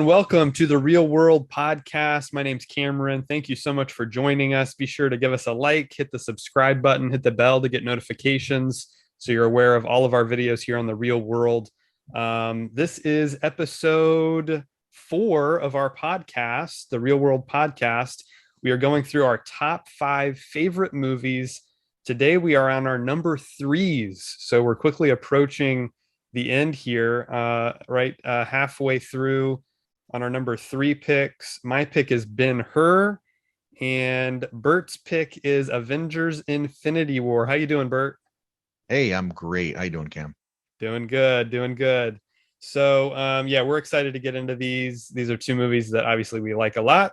Welcome to the Real World Podcast. My name's Cameron. Thank you so much for joining us. Be sure to give us a like, hit the subscribe button, hit the bell to get notifications so you're aware of all of our videos here on the Real World. This is episode 4 of our podcast, the Real World Podcast. We are going through our top 5 favorite movies. Today we are on our number 3s, so we're quickly approaching the end here, halfway through on our number 3 picks. My pick is Ben-Hur, and Bert's pick is Avengers Infinity War. How you doing, Bert? Hey, I'm great. How you doing, Cam? Doing good, doing good. So, yeah, we're excited to get into these. These are 2 movies that obviously we like a lot.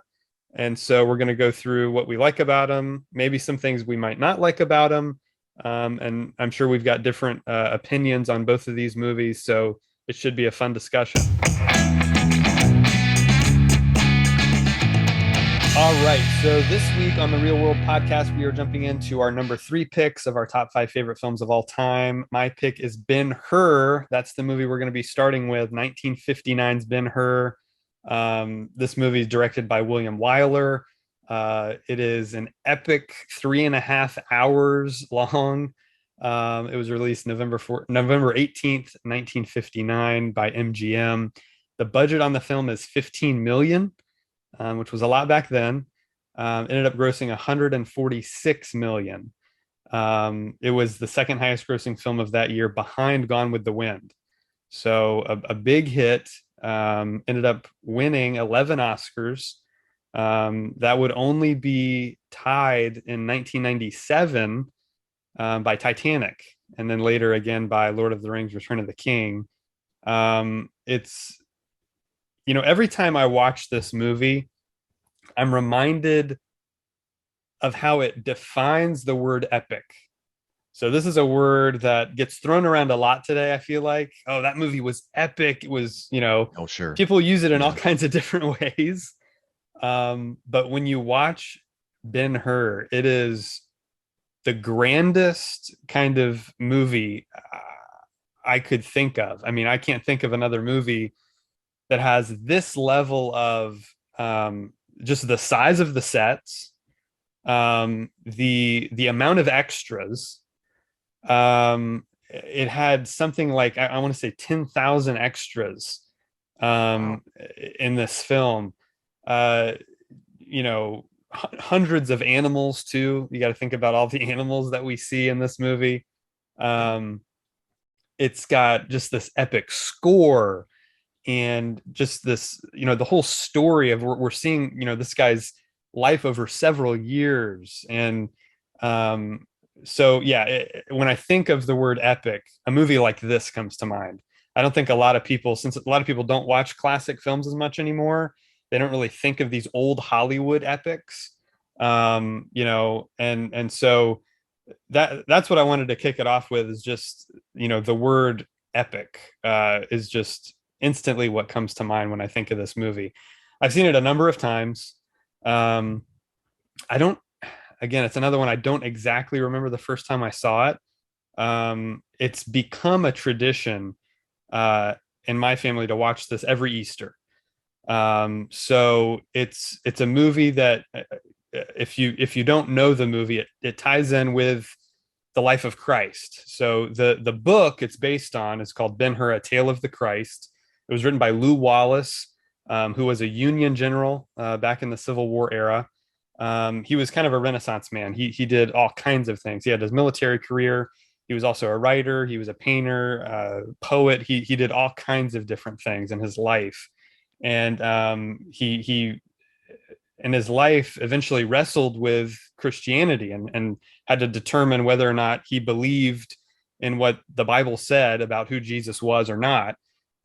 And so we're going to go through what we like about them, maybe some things we might not like about them. And I'm sure we've got different opinions on both of these movies. So it should be a fun discussion. All right. So this week on the Real World Podcast, we are jumping into our number 3 picks of our top 5 favorite films of all time. My pick is Ben-Hur. That's the movie we're going to be starting with, 1959's Ben-Hur. This movie is directed by William Wyler. It is an epic 3.5 hours long. It was released November 18th, 1959 by MGM. The budget on the film is 15 million, which was a lot back then. Ended up grossing 146 million. It was the second highest grossing film of that year, behind Gone with the Wind. So a big hit. Ended up winning 11 Oscars. That would only be tied in 1997 by Titanic, and then later again by Lord of the Rings: Return of the King. It's, every time I watch this movie, I'm reminded of how it defines the word epic. So this is a word that gets thrown around a lot today, I feel like. Oh, that movie was epic. It was, Oh, sure. people use it in all Yeah. kinds of different ways. But when you watch Ben-Hur, it is the grandest kind of movie I could think of. I mean, I can't think of another movie that has this level of just the size of the sets, the amount of extras. It had something like, I want to say 10,000 extras Wow. in this film. Uh, Hundreds of animals too. You got to think about all the animals that we see in this movie. Yeah. Um, it's got just this epic score and just this, the whole story of we're seeing, this guy's life over several years. And um, so, yeah, when I think of the word epic, a movie like this comes to mind. I don't think a lot of people, since a lot of people don't watch classic films as much anymore, they don't really think of these old Hollywood epics. And so that's what I wanted to kick it off with, is just, the word epic is just instantly what comes to mind when I think of this movie. I've seen it a number of times. Um, I don't, again, it's another one I don't exactly remember the first time I saw it. It's become a tradition uh, in my family to watch this every Easter. So it's a movie that if you don't know the movie, it ties in with the life of Christ. So the book it's based on is called Ben-Hur: A Tale of the Christ. It was written by Lew Wallace, who was a Union general back in the Civil War era. He was kind of a Renaissance man. He did all kinds of things. He had his military career. He was also a writer. He was a painter, poet. He did all kinds of different things in his life, and he in his life eventually wrestled with Christianity and had to determine whether or not he believed in what the Bible said about who Jesus was or not,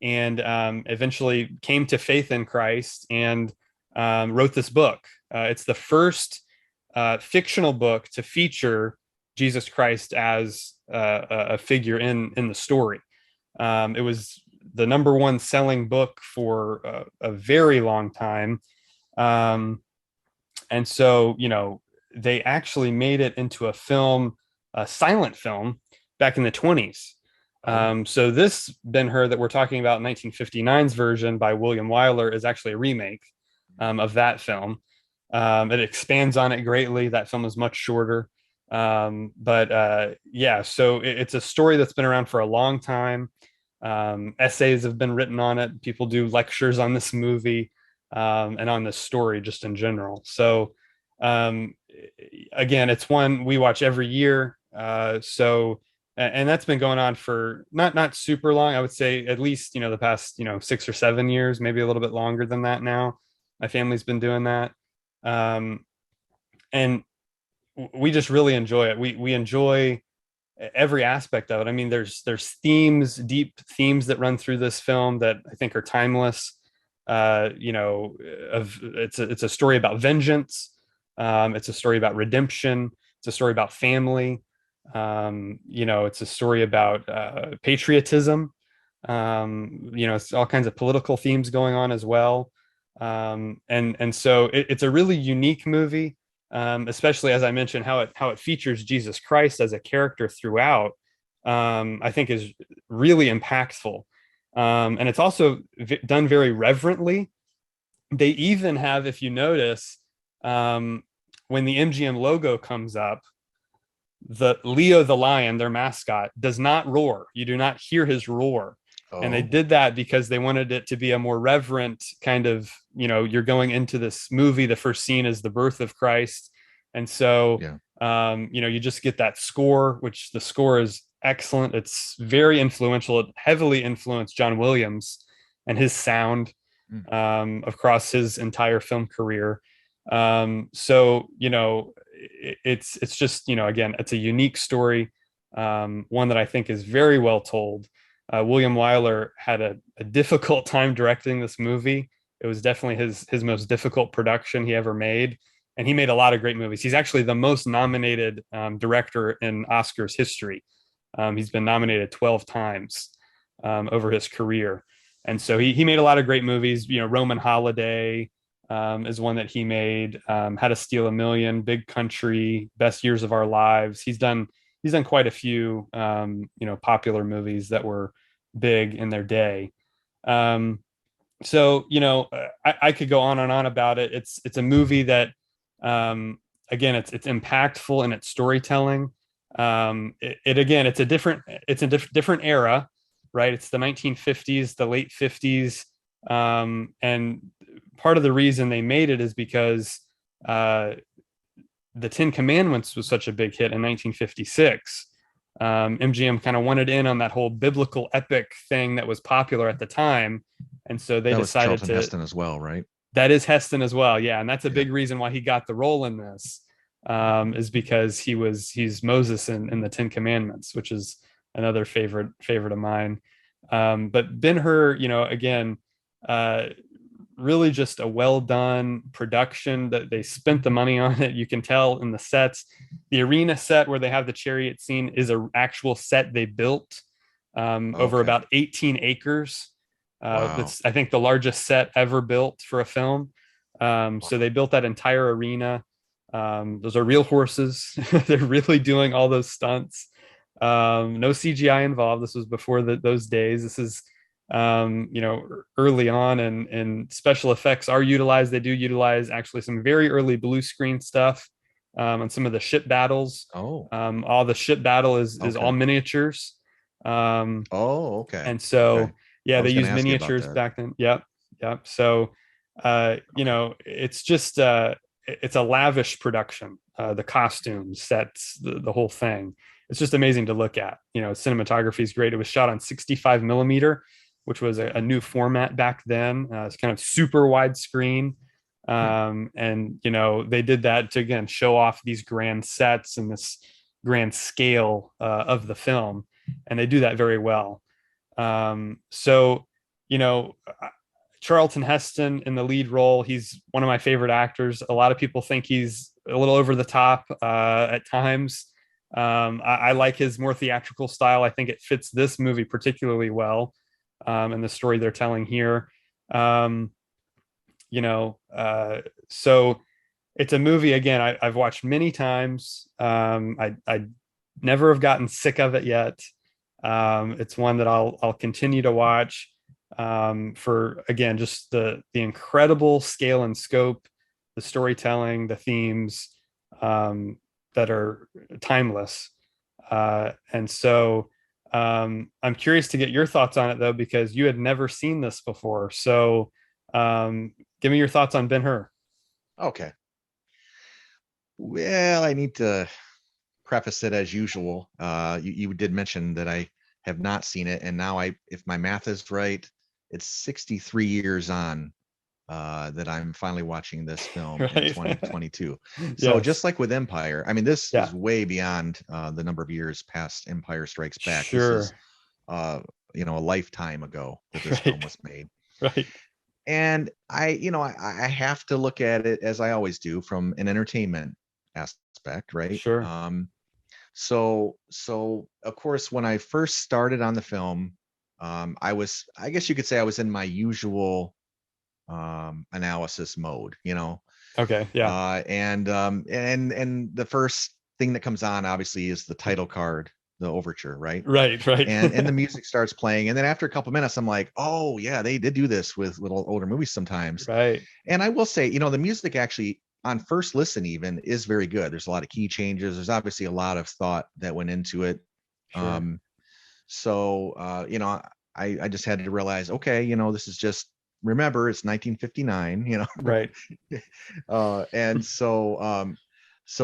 and eventually came to faith in Christ and wrote this book. It's the first fictional book to feature Jesus Christ as a figure in the story. It was the number one selling book for a very long time. Um, and so, they actually made it into a film, a silent film, back in the 20s. Oh, So this Ben-Hur that we're talking about, 1959's version by William Wyler, is actually a remake of that film. It expands on it greatly. That film is much shorter. But yeah, so it's a story that's been around for a long time. Essays have been written on it. People do lectures on this movie and on this story just in general. So um, again, it's one we watch every year. And that's been going on for not super long. I would say at least the past 6 or 7 years, maybe a little bit longer than that now. My family's been doing that, and we just really enjoy it. We enjoy every aspect of it. I mean, there's themes, deep themes that run through this film that I think are timeless. Of it's a story about vengeance. It's a story about redemption. It's a story about family. It's a story about patriotism. It's all kinds of political themes going on as well. And so it's a really unique movie, especially as I mentioned how it features Jesus Christ as a character throughout. I think is really impactful, and it's also done very reverently. They even have, if you notice, when the MGM logo comes up, the Leo the lion, their mascot, does not roar. You do not hear his roar. And they oh, did that because they wanted it to be a more reverent kind of, you're going into this movie. The first scene is the birth of Christ. And so, yeah. you just get that score, which the score is excellent. It's very influential. It heavily influenced John Williams and his sound Mm. across his entire film career. So it's just again, it's a unique story, one that I think is very well told. William Wyler had a difficult time directing this movie. It was definitely his most difficult production he ever made, and he made a lot of great movies. He's actually the most nominated director in Oscars history. He's been nominated 12 times over his career, and so he made a lot of great movies. Roman Holiday is one that he made. How to Steal a Million, Big Country, Best Years of Our Lives. He's done quite a few popular movies that were big in their day. Um, so I could go on and on about it. It's a movie that again it's impactful in its storytelling. Again it's a different era, right? It's the 1950s, the late 50s, and part of the reason they made it is because uh, the Ten Commandments was such a big hit in 1956. MGM kind of wanted in on that whole biblical epic thing that was popular at the time, and so they That was decided Charlton to. Heston as well, right? That is Heston as well, yeah, and that's a Yeah. big reason why he got the role in this, is because he's Moses in the Ten Commandments, which is another favorite of mine. But Ben-Hur, again, uh, really just a well done production that they spent the money on it. You can tell in the sets. The arena set where they have the chariot scene is an actual set they built over Okay. about 18 acres. Wow. That's, I think, the largest set ever built for a film. So Wow. they built that entire arena. Those are real horses. They're really doing all those stunts. No CGI involved. This was before those days. This is early on, and special effects are utilized. They do utilize actually some very early blue screen stuff on some of the ship battles. Oh, All the ship battle is all okay. miniatures. Um, Oh, okay. and Okay. so, yeah, I they was going use to ask you about miniatures that. back then. Yep. Yep. So, Okay. it's just, it's a lavish production. The costumes, sets, the whole thing. It's just amazing to look at. Cinematography is great. It was shot on 65 millimeter, which was a new format back then. It's kind of super widescreen. Hmm. And, they did that to, again, show off these grand sets and this grand scale of the film. And they do that very well. So, you know, Charlton Heston in the lead role, he's one of my favorite actors. A lot of people think he's a little over the top at times. I like his more theatrical style. I think it fits this movie particularly well, and the story they're telling here. Um, you know, so it's a movie again I've watched many times. I never have gotten sick of it yet. It's one that I'll continue to watch for, again, just the incredible scale and scope, the storytelling, the themes that are timeless. And so I'm curious to get your thoughts on it, though, because you had never seen this before. So give me your thoughts on Ben-Hur. Okay. Well, I need to preface it as usual. You did mention that I have not seen it, and now if my math is right, it's 63 years on that I'm finally watching this film in Right. 2022. So Yes. just like with Empire, I mean, this Yeah. is way beyond the number of years past Empire Strikes Back. This is, Sure. a lifetime ago that this film Right. was made. Right. And I have to look at it, as I always do, from an entertainment aspect, right? Sure. So of course, when I first started on the film, I guess you could say I was in my usual analysis mode, Okay. Yeah. and the first thing that comes on obviously is the title card, the overture, right? Right. Right. And the music starts playing, and then after a couple minutes I'm like, oh yeah, they did do this with little older movies sometimes. Right. And I will say, the music actually on first listen even is very good. There's a lot of key changes. There's obviously a lot of thought that went into it. Sure. I just had to realize, okay, this is just, remember, it's 1959, Right. and so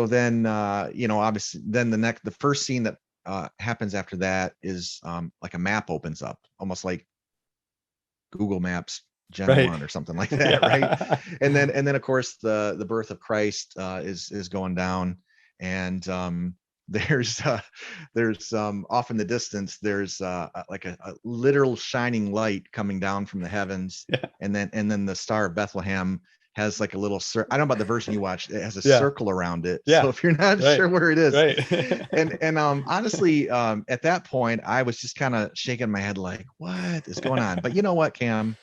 then obviously then the first scene that happens after that is like a map opens up, almost like Google Maps Gen Right. 1 or something like that, right? Yeah. And then of course the birth of Christ is going down, and there's off in the distance there's like a literal shining light coming down from the heavens, Yeah. and then the Star of Bethlehem has like a little I don't know about the version you watched, it has a Yeah. circle around it. Yeah. So if you're not Right. sure where it is, Right. and honestly, at that point I was just kind of shaking my head like, what is going on? But you know what, Cam,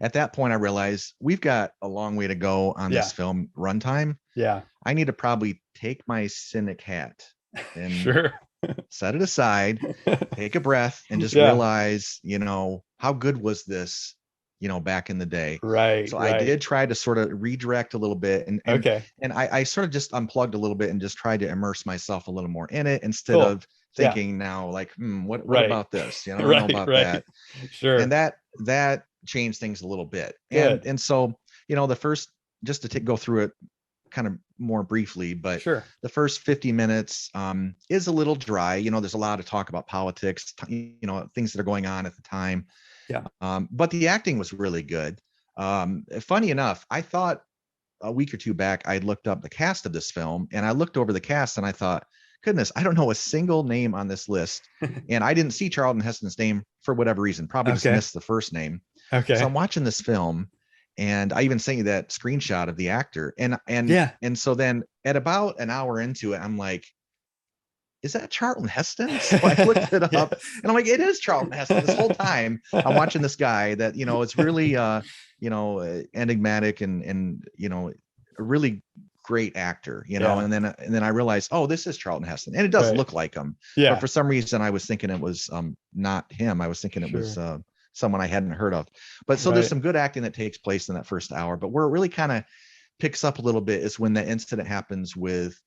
at that point I realized we've got a long way to go on Yeah. this film runtime. Yeah. I need to probably take my cynic hat and Sure. set it aside, take a breath, and just Yeah. realize, how good was this, back in the day. Right. So I Right. did try to sort of redirect a little bit, and Okay. I sort of just unplugged a little bit and just tried to immerse myself a little more in it, instead Cool. of Yeah. thinking now like, what Right. about this? I don't know Right. about Right. that. Sure. And that changed things a little bit. Good. And so, the first, just to go through it kind of more briefly, but Sure. the first 50 minutes is a little dry. There's a lot of talk about politics, things that are going on at the time. Yeah. But the acting was really good. Funny enough, I thought a week or two back I looked up the cast of this film, and I looked over the cast and I thought, goodness, I don't know a single name on this list. And I didn't see Charlton Heston's name for whatever reason, probably just Okay. missed the first name. Okay. So I'm watching this film, and I even sent you that screenshot of the actor. And Yeah. and so then at about an hour into it, I'm like, is that Charlton Heston? So I looked it up, Yes. and I'm like, it is Charlton Heston. This whole time I'm watching this guy that, is really enigmatic, and a really great actor, Yeah. and then I realized, oh, this is Charlton Heston, and it does Right. look like him. Yeah. But for some reason I was thinking it was not him. I was thinking it was Sure. someone I hadn't heard of. But so Right. there's some good acting that takes place in that first hour. But where it really kind of picks up a little bit is when the incident happens with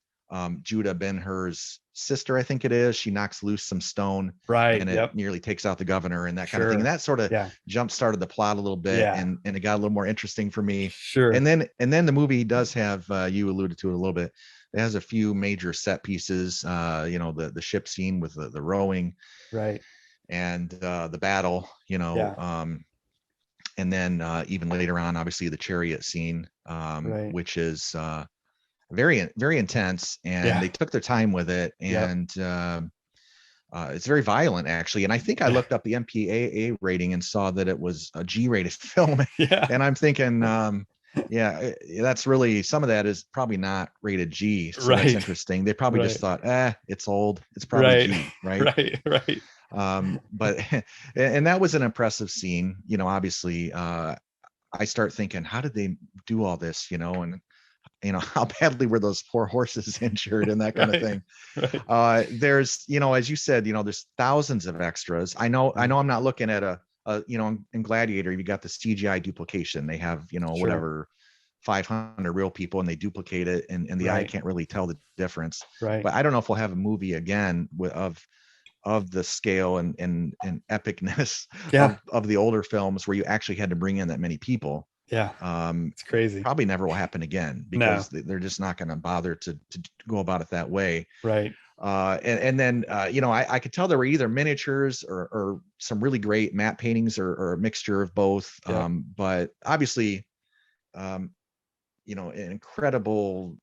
Judah, Ben-Hur's sister, I think it is. She knocks loose some stone, Right. and it Yep. nearly takes out the governor and that kind of thing. Sure. And that sort of Yeah. jump started the plot a little bit, Yeah. and it got a little more interesting for me. Sure. And then the movie does have, you alluded to it a little bit, it has a few major set pieces, the ship scene with the rowing, Right. and the battle, Yeah. and then even later on, obviously the chariot scene, Right. which is very, very intense, and Yeah. they took their time with it. Yep. And it's very violent, actually. And I think I Yeah. looked up the MPAA rating and saw that it was a G-rated film. Yeah. And I'm thinking, that's really, some of that is probably not rated G. So Right. that's interesting. They probably just Right. thought, it's old, it's probably Right. G, right? Right. Right. But and that was an impressive scene. Obviously, I start thinking, how did they do all this? And how badly were those poor horses injured and that kind of Right. thing. Right. There's, as you said, there's thousands of extras. I know I'm not looking at in Gladiator, you got the CGI duplication. They have, Sure. whatever, 500 real people and they duplicate it, and the eye Right. can't really tell the difference. Right. But I don't know if we'll have a movie again of the scale and epicness Yeah. of the older films where you actually had to bring in that many people. Yeah. It's crazy. Probably never will happen again No. because they're just not going to bother to go about it that way. Right. And then I could tell there were either miniatures or some really great matte paintings or a mixture of both. Yeah. But obviously, an incredible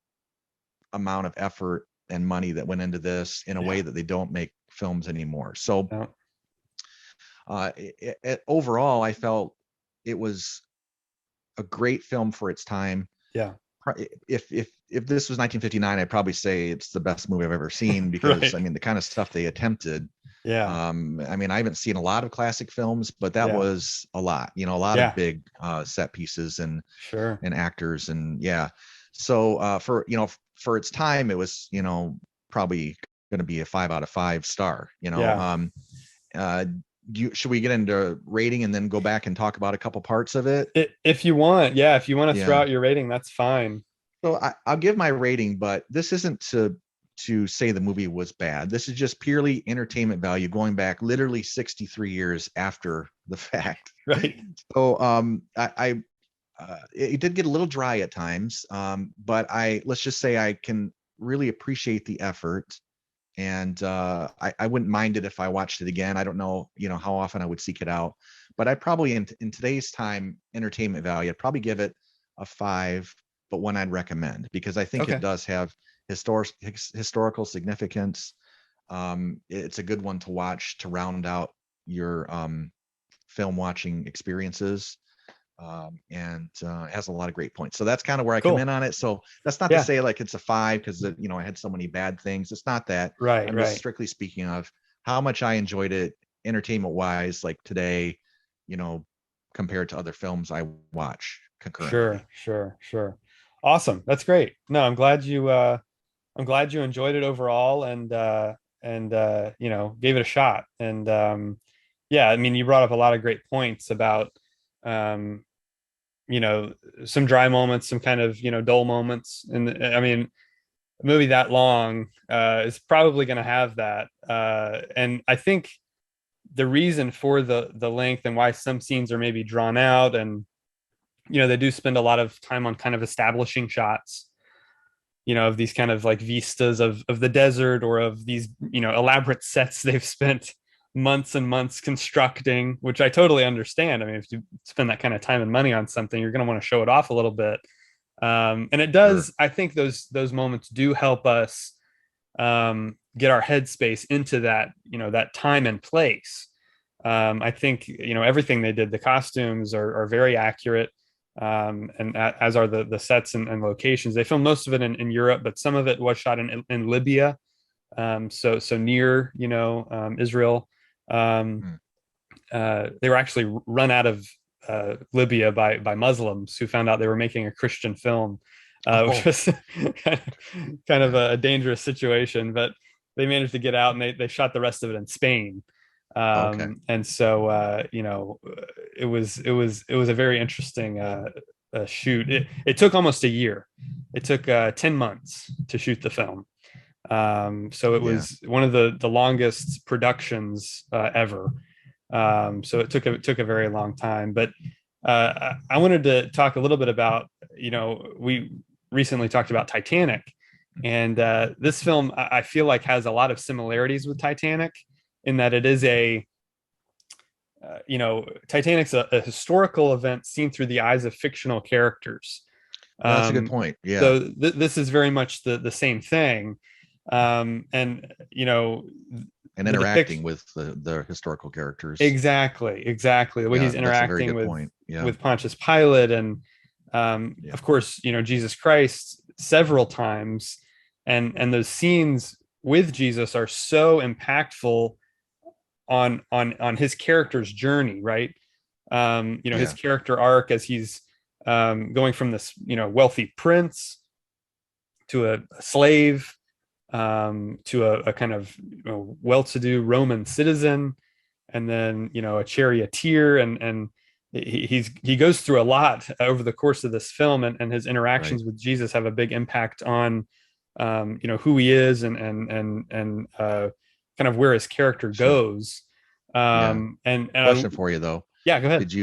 amount of effort and money that went into this in a Yeah. way that they don't make films anymore. So No. overall, I felt it was a great film for its time. Yeah. If this was 1959, I'd probably say it's the best movie I've ever seen because Right. I mean the kind of stuff they attempted. Yeah. I mean, I haven't seen a lot of classic films, but that Yeah. was a lot. A lot of Yeah. big set pieces and Sure. actors and yeah. So for its time, it was probably going to be a 5 out of 5 star. Yeah. Uh, should we get into rating and then go back and talk about a couple parts of it? If you want, yeah, if you want to throw Yeah. out your rating, that's fine. So I'll give my rating, but this isn't to say the movie was bad. This is just purely entertainment value, going back literally 63 years after the fact. Right. So it did get a little dry at times, but let's just say I can really appreciate the effort, and I wouldn't mind it if I watched it again. I don't know, how often I would seek it out, but I probably in today's time entertainment value, I'd probably give it a 5, but one I'd recommend because I think Okay. it does have historical significance. It's a good one to watch to round out your film watching experiences. And it has a lot of great points. So that's kind of where I come Cool. in on it. So that's not to Yeah. say like it's a 5 because I had so many bad things. It's not that. Right. I'm just Right. strictly speaking of how much I enjoyed it entertainment wise, like today, compared to other films I watch Sure. concurrently. Sure. Sure. Awesome. That's great. No, I'm glad you enjoyed it overall and gave it a shot. And yeah, I mean, you brought up a lot of great points about um, you know, some dry moments, some kind of, dull moments. And I mean, a movie that long is probably going to have that. And I think the reason for the length and why some scenes are maybe drawn out and they do spend a lot of time on kind of establishing shots of these kind of like vistas of the desert or of these elaborate sets they've spent months and months constructing, which I totally understand. I mean, if you spend that kind of time and money on something, you're going to want to show it off a little bit. And it Sure. does. I think those moments do help us get our headspace into that time and place. I think everything they did. The costumes are very accurate, and as are the sets and locations. They filmed most of it in Europe, but some of it was shot in Libya, so near Israel. Um, Hmm. they were actually run out of Libya by Muslims who found out they were making a Christian film, which Oh, was kind of yeah. a dangerous situation. But they managed to get out and they shot the rest of it in Spain. Okay. And so it was a very interesting shoot. It took almost a year. It took 10 months to shoot the film. So it Yeah. was one of the longest productions ever. So it took a very long time. But I wanted to talk a little bit about, we recently talked about Titanic, and this film I feel like has a lot of similarities with Titanic in that it is Titanic's a historical event seen through the eyes of fictional characters. That's a good Um, point. Yeah. so this is very much the same thing. And And the interacting depiction. with the historical characters. Exactly the way Yeah, he's that's a very interacting good with point. Yeah. with Pontius Pilate and Yeah. of course Jesus Christ several times, and those scenes with Jesus are so impactful on his character's journey, right? His Yeah. character arc as he's going from this wealthy prince to a slave, to a kind of well-to-do Roman citizen, and then a charioteer, and he goes through a lot over the course of this film, and his Right. interactions with Jesus have a big impact on who he is, and kind of where his character Sure. goes. Yeah. And Question for you though. yeah, go ahead. Did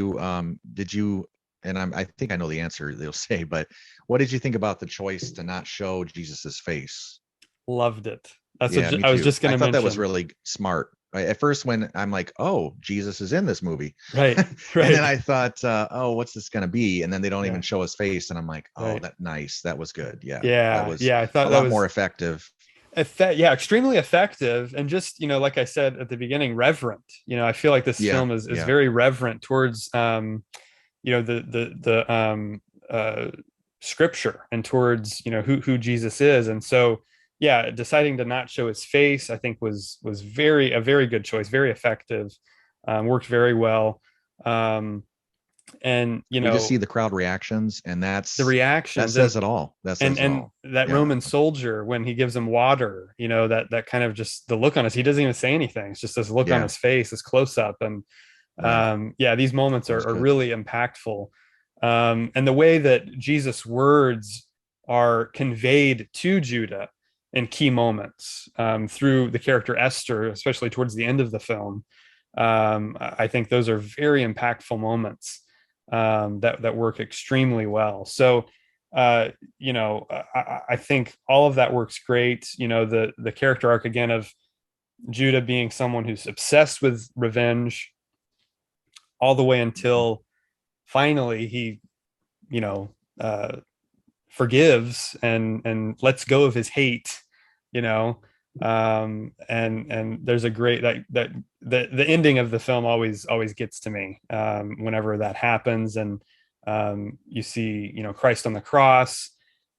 you and I think I know the answer they'll say, but what did you think about the choice to not show Jesus's face? Loved it. That's Yeah, what me I was too. just going I to thought that was mention. really smart. At first, when I'm like, "Oh, Jesus is in this movie," Right, and then right. I thought, "Oh, what's this going to be?" And then they don't even Yeah, show his face, and I'm like, "Oh, right. that nice. That was good. Yeah, that Yeah, was yeah. I a thought that lot more was effective." yeah, extremely effective, and just like I said at the beginning, reverent. I feel like this Yeah, film is yeah, very reverent towards the uh scripture, and towards who Jesus is. And so yeah, deciding to not show his face, I think was a very good choice, very effective, worked very well. um and we just see the crowd reactions, and the that reactions, says it all. That says it and all. that Yeah, Roman soldier, when he gives him water, that kind of, just the look on his, he doesn't even say anything, it's just this look on yeah, his face, this close up. And right. yeah, these moments That was are good. really impactful. And the way that Jesus' words are conveyed to Judah in key moments, through the character Esther, especially towards the end of the film, I think those are very impactful moments, that work extremely well. So I think all of that works great. The character arc again of Judah being someone who's obsessed with revenge, all the way Mhm. until finally he, you know, uh, forgives and lets go of his hate. You know, and there's a great, that the ending of the film always gets to me, whenever that happens, and you see Christ on the cross,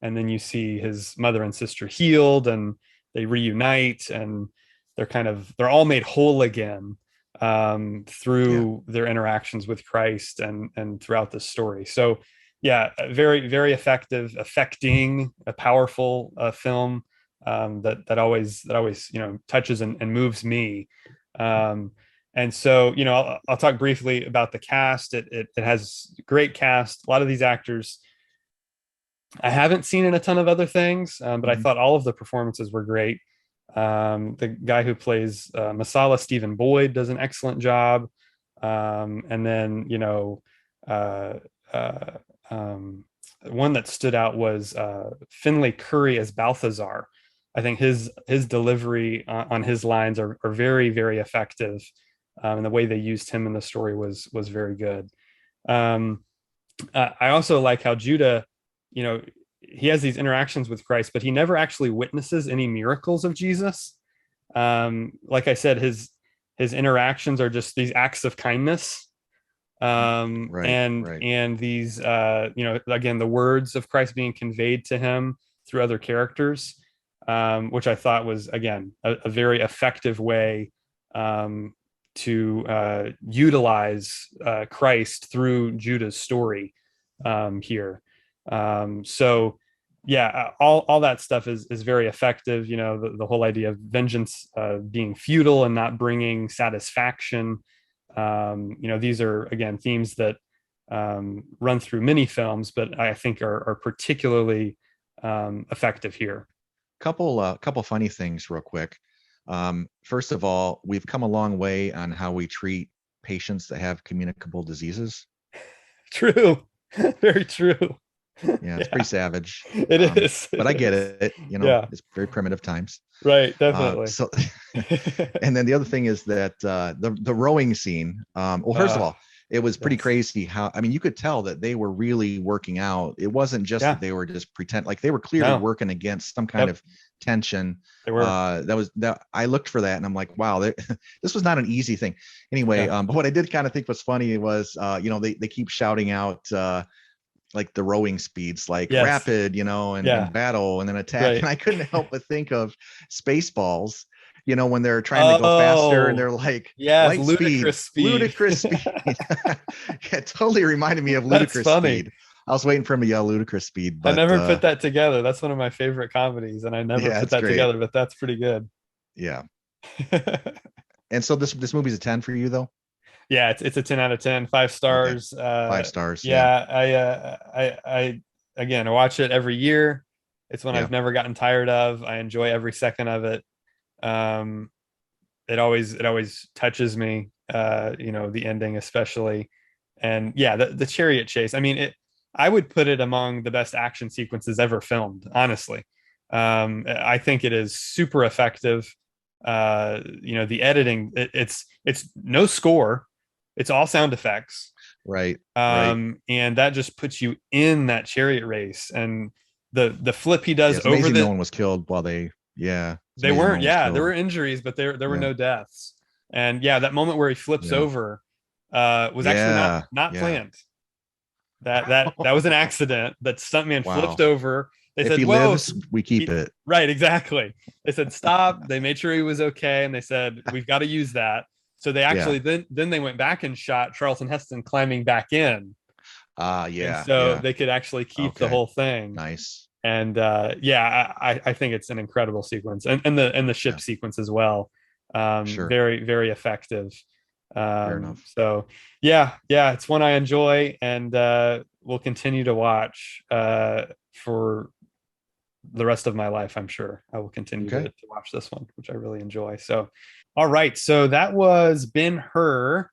and then you see his mother and sister healed, and they reunite, and they're all made whole again, Yeah. through their interactions with Christ, and throughout this story. So yeah, very very effective, affecting, a powerful film, that always touches and moves me. Um, and so I'll talk briefly about the cast. It has great cast. A lot of these actors I haven't seen in a ton of other things, but I Mhm. thought all of the performances were great. The guy who plays Masala, Stephen Boyd, does an excellent job. And then uh, uh, um, one that stood out was Finlay Curry as Balthazar. I think his delivery on his lines are very very effective, and the way they used him in the story was very good. Um, I also like how Judah, you know, he has these interactions with Christ, but he never actually witnesses any miracles of Jesus. Like I said, his interactions are just these acts of kindness, Right, and right. these again, the words of Christ being conveyed to him through other characters, which I thought was again a very effective way, um, to utilize Christ through Judah's story, here. So yeah, all that stuff is very effective. The whole idea of vengeance being futile and not bringing satisfaction. These are again themes that run through many films, but I think are particularly effective here. Couple funny things real quick. First of all, we've come a long way on how we treat patients that have communicable diseases. True, very true. Yeah, it's pretty Yeah, savage. it is. But I It get is. it. Yeah, It's very primitive times. right. Definitely. So, and then the other thing is that the rowing scene. Well, first of uh, all, it was pretty yes. crazy how, I mean, you could tell that they were really working out. It wasn't just that Yeah. they were just pretend, like they were clearly No. working against some kind Yep. of tension. They were. That I looked for that, and I'm like, wow, this was not an easy thing. Anyway, Yeah. but what I did kind of think was funny was, they keep shouting out. Like the rowing speeds, like Yes. rapid, and Yeah. battle and then attack. And Right. I couldn't help but think of Spaceballs, when they're trying to go faster and Oh, they're like yes. light speed, Ludicrous speed. ludicrous speed. Yeah, it totally reminded me of That's ludicrous funny. speed. I was waiting for him to yell ludicrous speed, I but never put that together. That's one of my favorite comedies, and I never yeah, put it's that great. together, but that's pretty good. Yeah. And so this movie's a 10 for you though? Yeah, it's a 10 out of 10, five Okay. stars. 5 stars. Yeah. Yeah, I again, I watch it every year. It's one Yeah. I've never gotten tired of. I enjoy every second of it. Um, it always touches me. The ending especially, and yeah, the chariot chase. I mean, I would put it among the best action sequences ever filmed. Honestly, I think it is super effective. The editing, it's no score, it's all sound effects, Right. Right. and that just puts you in that chariot race. And the flip he Yeah, does it's over amazing no the one was killed while they yeah, it's they amazing no weren't, one was yeah, there killed. were injuries, but there were Yeah. no deaths. And yeah, that moment where he flips Yeah. over was actually not Yeah. not Yeah. planned. That was an accident. That stuntman flipped Wow. over. They If said, he "Whoa!" lives, we keep it. Right, exactly. They said, "Stop." They made sure he was okay, and they said, "We've got to use that." So they Yeah. actually then they went back and shot Charlton Heston climbing back in, and Yeah. so Yeah. they could actually keep the Okay. whole thing. Nice. And yeah, I think it's an incredible sequence, and the ship Yeah. sequence as well. Sure. Very very effective. Fair enough. So yeah, it's one I enjoy, and will continue to watch for the rest of my life. I'm sure I will continue to Okay. watch this one, which I really enjoy. So, all right, so that was Ben-Hur.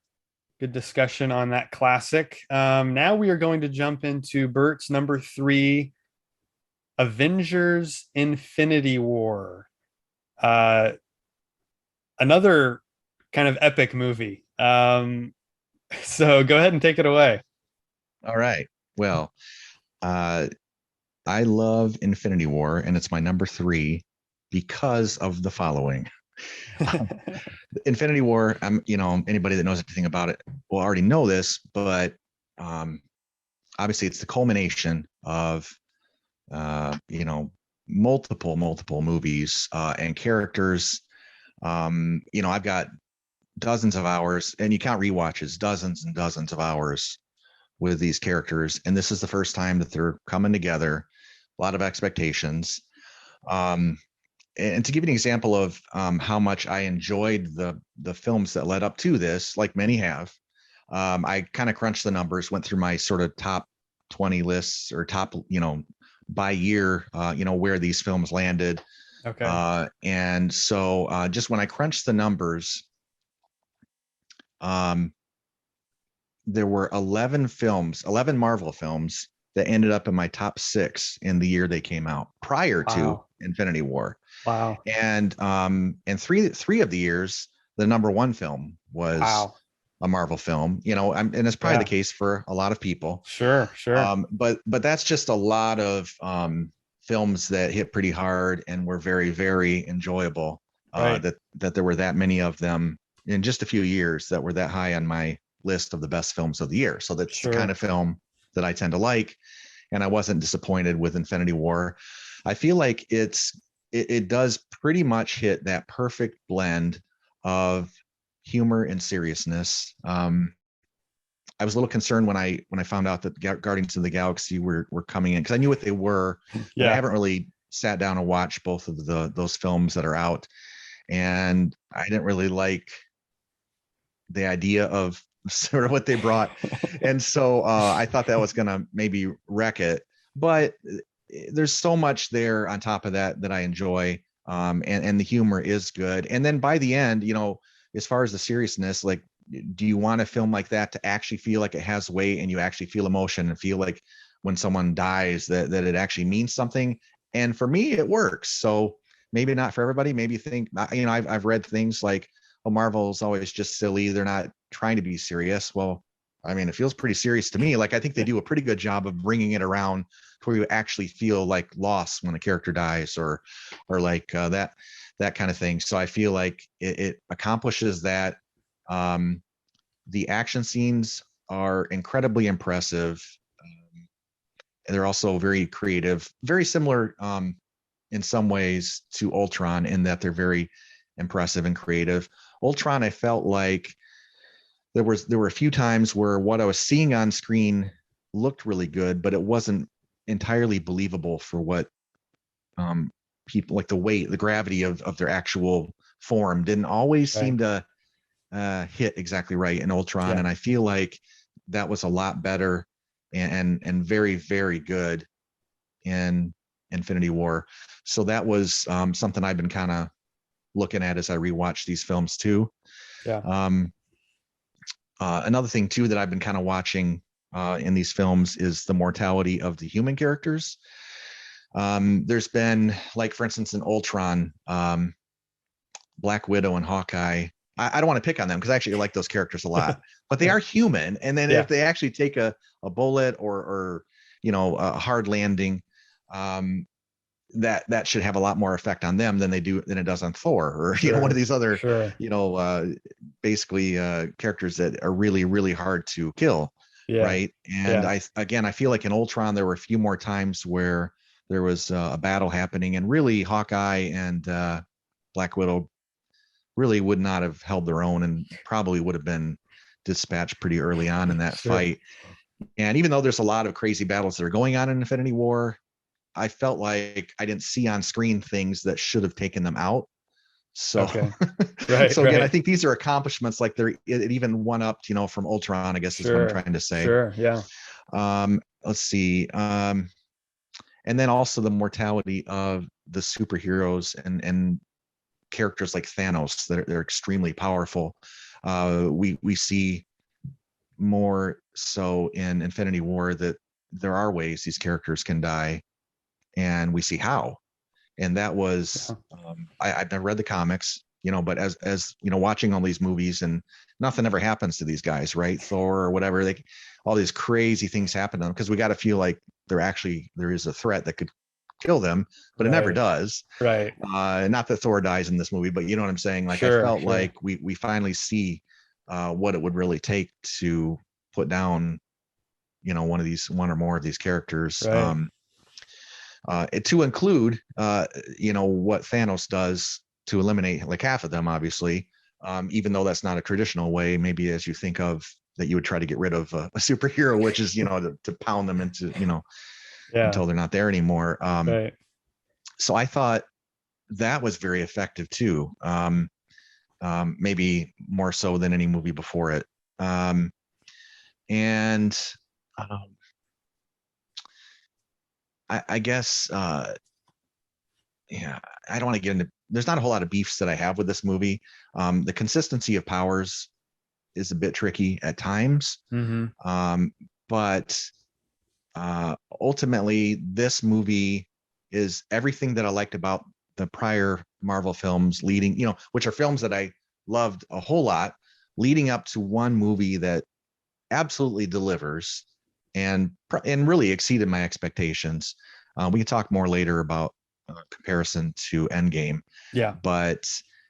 Good discussion on that classic. Now we are going to jump into Bert's number three, Avengers Infinity War. Uh, Another kind of epic movie. So go ahead and take it away. All right. Well, uh, I love Infinity War, and it's my number three because of the following. Infinity War, anybody that knows anything about it will already know this, but um, obviously it's the culmination of multiple movies and characters. I've got dozens of hours, and you count rewatches, dozens and dozens of hours with these characters, and this is the first time that they're coming together. A lot of expectations. Um, and to give you an example of how much I enjoyed the films that led up to this, like many have, I kind of crunched the numbers, went through my sort of top 20 lists or top, by year, where these films landed. Okay. And so just when I crunched the numbers, there were 11 films, 11 Marvel films that ended up in my top 6 in the year they came out prior to Wow. Infinity War. Wow. And three of the years, the number one film was Wow. a Marvel film, and it's probably the Yeah. case for a lot of people. Sure. Sure. But that's just a lot of films that hit pretty hard and were very, very enjoyable. Right. That there were that many of them in just a few years that were that high on my list of the best films of the year. So that's the kind Sure. of film that I tend to like. And I wasn't disappointed with Infinity War. I feel like it does pretty much hit that perfect blend of humor and seriousness. I was a little concerned when I found out that Guardians of the Galaxy were coming in, because I knew what they were, but I Yeah. haven't really sat down and watched both of those films that are out, and I didn't really like the idea of sort of what they brought, and so I thought that was gonna maybe wreck it. But there's so much there on top of that I enjoy, and the humor is good. And then by the end, as far as the seriousness, like, do you want a film like that to actually feel like it has weight and you actually feel emotion and feel like when someone dies that it actually means something? And for me, it works. So maybe not for everybody. Maybe you think, I've read things like, oh, Marvel's always just silly, they're not trying to be serious. Well, I mean, it feels pretty serious to me. Like, I think they do a pretty good job of bringing it around to where you actually feel like loss when a character dies, or like that kind of thing. So I feel like it accomplishes that. The action scenes are incredibly impressive. They're also very creative, very similar in some ways to Ultron, in that they're very impressive and creative. Ultron, I felt like there were a few times where what I was seeing on screen looked really good, but it wasn't entirely believable for what people like the weight, the gravity of their actual form didn't always Right. seem to hit exactly right in Ultron. Yeah. And I feel like that was a lot better and very, very good in Infinity War. So that was something I've been kind of looking at as I rewatch these films too. Yeah. Um, Another thing too that I've been kind of watching in these films is the mortality of the human characters. There's been, like, for instance, in Ultron, Black Widow and Hawkeye. I don't want to pick on them because I actually like those characters a lot, but they are human. And then if Yeah. they actually take a bullet or a hard landing, um, that should have a lot more effect on them than it does on Thor or one of Sure. these other Sure. you know uh, basically characters that are really really hard to kill, Yeah. right? And Yeah. I feel like in Ultron there were a few more times where there was a battle happening, and really Hawkeye and Black Widow really would not have held their own and probably would have been dispatched pretty early on in that Sure. fight. And even though there's a lot of crazy battles that are going on in Infinity War, I felt like I didn't see on screen things that should have taken them out. So, Okay. Right. so again, I Right. think these are accomplishments. Like it even one upped, from Ultron, I guess is what I'm Sure. trying to say. Sure. Yeah. Let's see. And then also the mortality of the superheroes and characters like Thanos that they're extremely powerful. We see more so in Infinity War that there are ways these characters can die, and we see how. And that was Yeah. I've never read the comics, but as watching all these movies, and nothing ever happens to these guys, right? Thor or whatever, all these crazy things happen to them because we got to feel like there is a threat that could kill them, but it never Right. does. Right. Not that Thor dies in this movie, but you know what I'm saying? Like, I Sure. felt Sure. like we finally see what it would really take to put down, one or more of these characters. Right. To include, what Thanos does to eliminate like half of them, obviously, even though that's not a traditional way, maybe as you think of that you would try to get rid of a superhero, which is, to pound them into, Yeah. until they're not there anymore. Right. So I thought that was very effective too. Maybe more so than any movie before it. And um, I guess, yeah, I don't want to get into. There's not a whole lot of beefs that I have with this movie. The consistency of powers is a bit tricky at times, Mm-hmm. but ultimately, this movie is everything that I liked about the prior Marvel films, which are films that I loved a whole lot, leading up to one movie that absolutely delivers and really exceeded my expectations. We can talk more later about comparison to Endgame, Yeah. but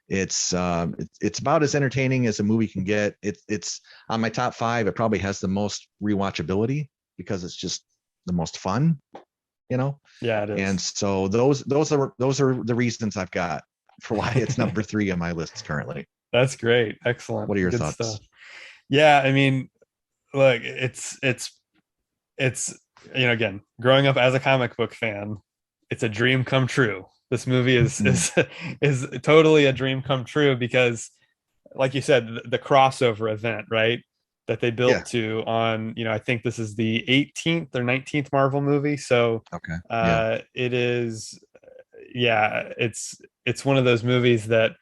it's about as entertaining as a movie can get. It's on my top 5. It probably has the most rewatchability because it's just the most fun, Yeah. It and is. so those are the reasons I've got for why it's number 3 on my list currently. That's great. Excellent. What are your Good thoughts? stuff. Yeah. I mean, look, it's again, growing up as a comic book fan, it's a dream come true. This movie is Mhm. is is totally a dream come true because, like you said, the crossover event, right? That they Yeah. built to on, I think this is the 18th or 19th Marvel movie. So Okay. Yeah. it is, yeah, it's one of those movies that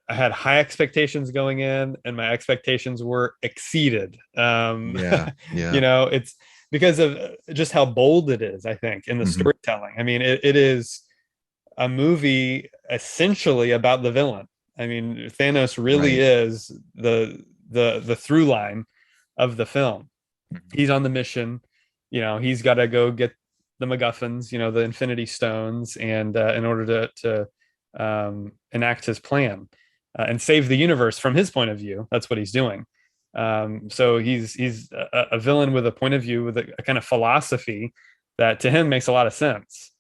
I had high expectations going in, and my expectations were exceeded. Yeah. Yeah. It's because of just how bold it is, I think, in the Hmm. storytelling. I mean, it is a movie essentially about the villain. I mean, Thanos really Right. is the through line of the film. Mhm. He's on the mission. He's got to go get the MacGuffins, the Infinity Stones, and in order to enact his plan and save the universe from his point of view. That's what he's doing. So he's a villain with a point of view, with a kind of philosophy that to him makes a lot of sense,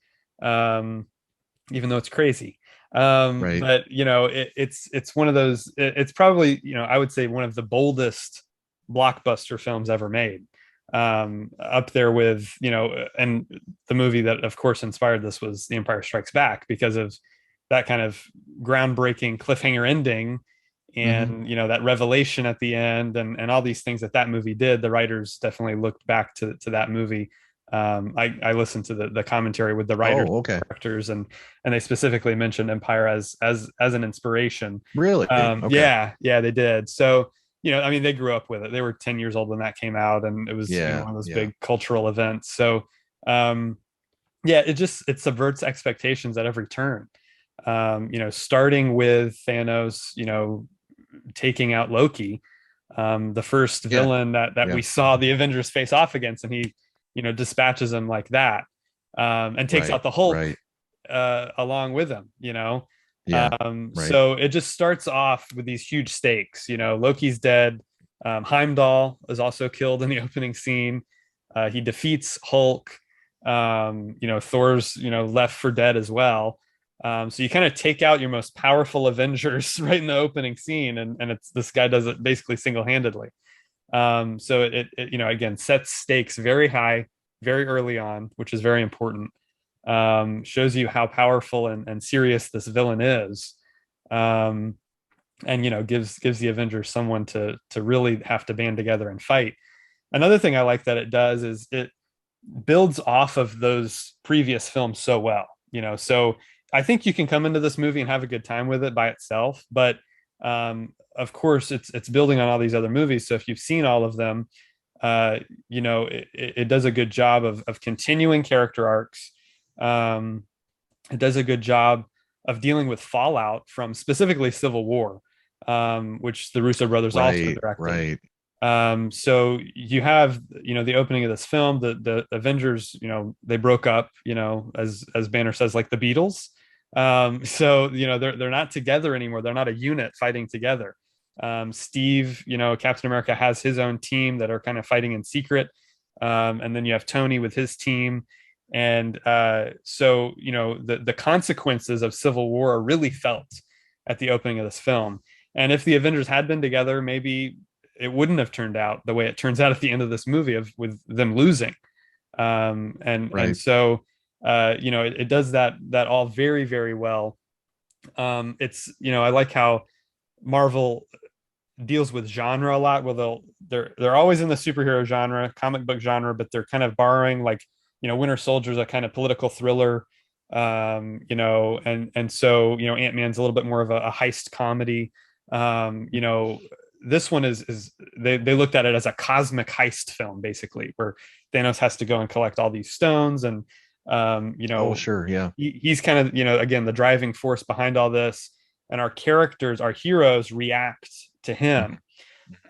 even though it's crazy. Right. But it's one of those. It's probably, I would say, one of the boldest blockbuster films ever made. up there with, and the movie that of course inspired this was The Empire Strikes Back, because of that kind of groundbreaking cliffhanger ending, Hmm. and that revelation at the end, and all these things that that movie did. The writers definitely looked back to that movie. I listened to the commentary with the writers, Oh, okay. directors, and they specifically mentioned Empire as an inspiration. Really? Okay. Yeah, they did. So, I mean, they grew up with it. They were 10 years old when that came out, and it was, Yeah. one of those Yeah. big cultural events. So, um, yeah, it subverts expectations at every turn. Starting with Thanos, taking out Loki, the first Yeah. villain that Yeah. we saw the Avengers face off against, and he, dispatches him like that, and takes Right. out the Hulk Right. along with him. Yeah. Right. So it just starts off with these huge stakes. Loki's dead. Heimdall is also killed in the opening scene. He defeats Hulk. Thor's, left for dead as well. So you kind of take out your most powerful Avengers right in the opening scene, and it's this guy does it basically single-handedly. So it again sets stakes very high, very early on, which is very important. Shows you how powerful and serious this villain is, um, and gives the Avengers someone to really have to band together and fight. Another thing I like that it does is it builds off of those previous films so well. So I think you can come into this movie and have a good time with it by itself, but of course it's building on all these other movies. So if you've seen all of them, it does a good job of continuing character arcs. Um, it does a good job of dealing with fallout from specifically Civil War, which the Russo brothers also Right. directed. Right. So you have, the opening of this film, the Avengers, they broke up, as Banner says, like the Beatles. So they're not together anymore. They're not a unit fighting together. Steve, Captain America has his own team that are kind of fighting in secret, and then you have Tony with his team, and so the consequences of Civil War are really felt at the opening of this film. And if the Avengers had been together, maybe it wouldn't have turned out the way it turns out at the end of this movie, with them losing. And Right. so it does that all very, very well. It's, I like how Marvel deals with genre a lot. Well, they're always in the superhero genre, comic book genre, but they're kind of borrowing, like, Winter Soldier's a kind of political thriller, and so Ant-Man's a little bit more of a heist comedy. This one is they looked at it as a cosmic heist film, basically, where Thanos has to go and collect all these stones, and Oh, sure. Yeah. he's kind of, again, the driving force behind all this, and our characters, our heroes, react to him.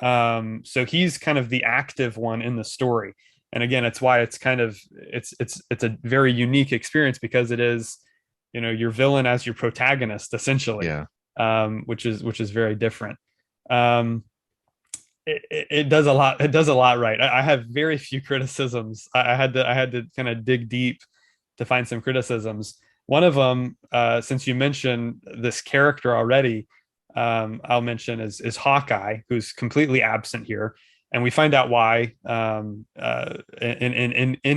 So he's kind of the active one in the story, and again, it's why it's kind of it's a very unique experience, because it is, your villain as your protagonist, essentially, Yeah. which is very different. um it does a lot. It does a lot right. I have very few criticisms. I had to kind of dig deep to find some criticisms. One of them, since you mentioned this character already, I'll mention is Hawkeye, who's completely absent here, and we find out why, in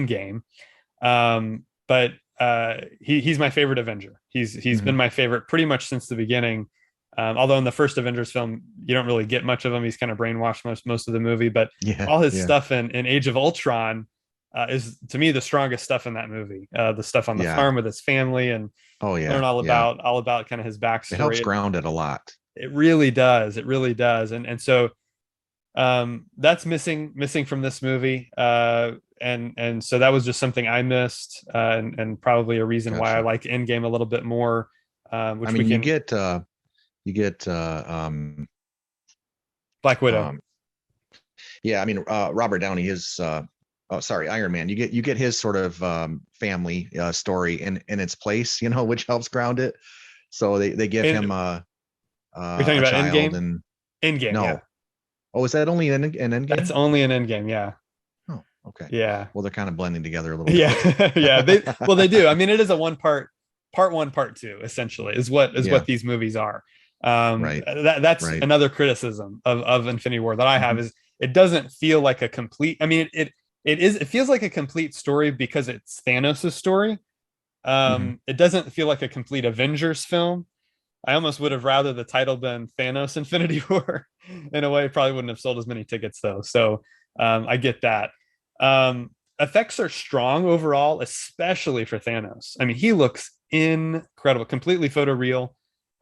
game. But he's my favorite Avenger. He's been Hmm. my favorite pretty much since the beginning. Although in the first Avengers film, you don't really get much of him. He's kind of brainwashed most of the movie, but Yeah. all his Yeah. stuff in Age of Ultron is, to me, the strongest stuff in that movie. The stuff on the Yeah. farm with his family, and Oh, learn yeah. all Yeah. about kind of his It helps backstory. ground it a lot. It really does. It really does. And so that's missing from this movie. And so that was just something I missed, and probably a reason why I Gotcha. like Endgame a little bit more, I which we mean, can. you get, Black Widow. um, yeah, I mean, Robert Downey, oh, sorry, Iron Man. You get his sort of family story in its place, which helps ground it. So they give And him you're talking a about child, Endgame? and Endgame, yeah. no. Oh, is that only an That's Endgame? only an Endgame, yeah. Oh, okay. Yeah. Well, they're kind of blending together a little Yeah. Yeah. bit. They do. I mean, it is a part one, part two, essentially, is what Yeah. these movies are. Right. That's Right. another criticism of Infinity War that I have, Hmm. is it doesn't feel like a complete. I mean, it feels like a complete story because it's Thanos' story. Hmm. It doesn't feel like a complete Avengers film. I almost would have rather the title been Thanos Infinity War. In a way, probably wouldn't have sold as many tickets though. So I get that. Effects are strong overall, especially for Thanos. I mean, he looks incredible, completely photoreal.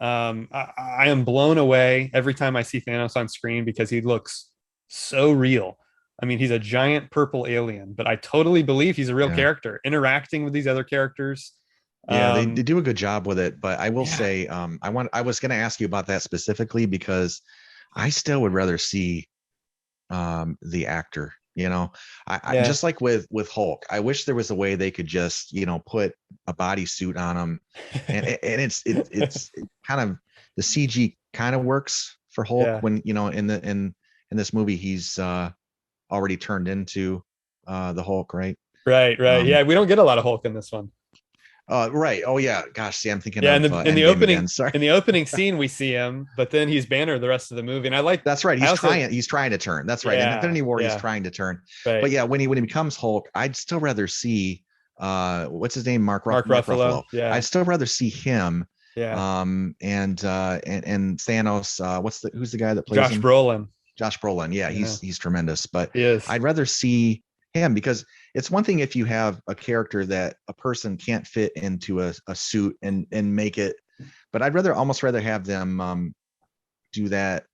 I am blown away every time I see Thanos on screen because he looks so real. I mean, he's a giant purple alien, but I totally believe he's a real Yeah. character interacting with these other characters. Yeah, they Um, do a good job with it, but I will yeah, say, I was going to ask you about that specifically because I still would rather see the actor. I yeah, just like with Hulk. I wish there was a way they could just put a bodysuit on him, and it's kind of the CG kind of works for Hulk yeah. when in this movie he's already turned into the Hulk, right? Right, right. Um, Yeah, we don't get a lot of Hulk in this one. right. Oh yeah. Gosh, see, I'm thinking Yeah, in of the Endgame again. Sorry. opening scene we see him, but then he's Banner the rest of the movie. And That's right. I also He's trying to turn. That's right. In yeah, Infinity War, he's yeah, trying to turn. But right. yeah, when he becomes Hulk, I'd still rather see what's his name? Mark Mark Ruffalo. Ruffalo. Yeah, I'd still rather see him yeah. and Thanos, who's the guy that plays Josh him? Brolin. Josh Brolin. Yeah, Yeah, he's tremendous. But he is. I'd rather see him because it's one thing if you have a character that a person can't fit into a suit and make it, but I'd almost rather have them do that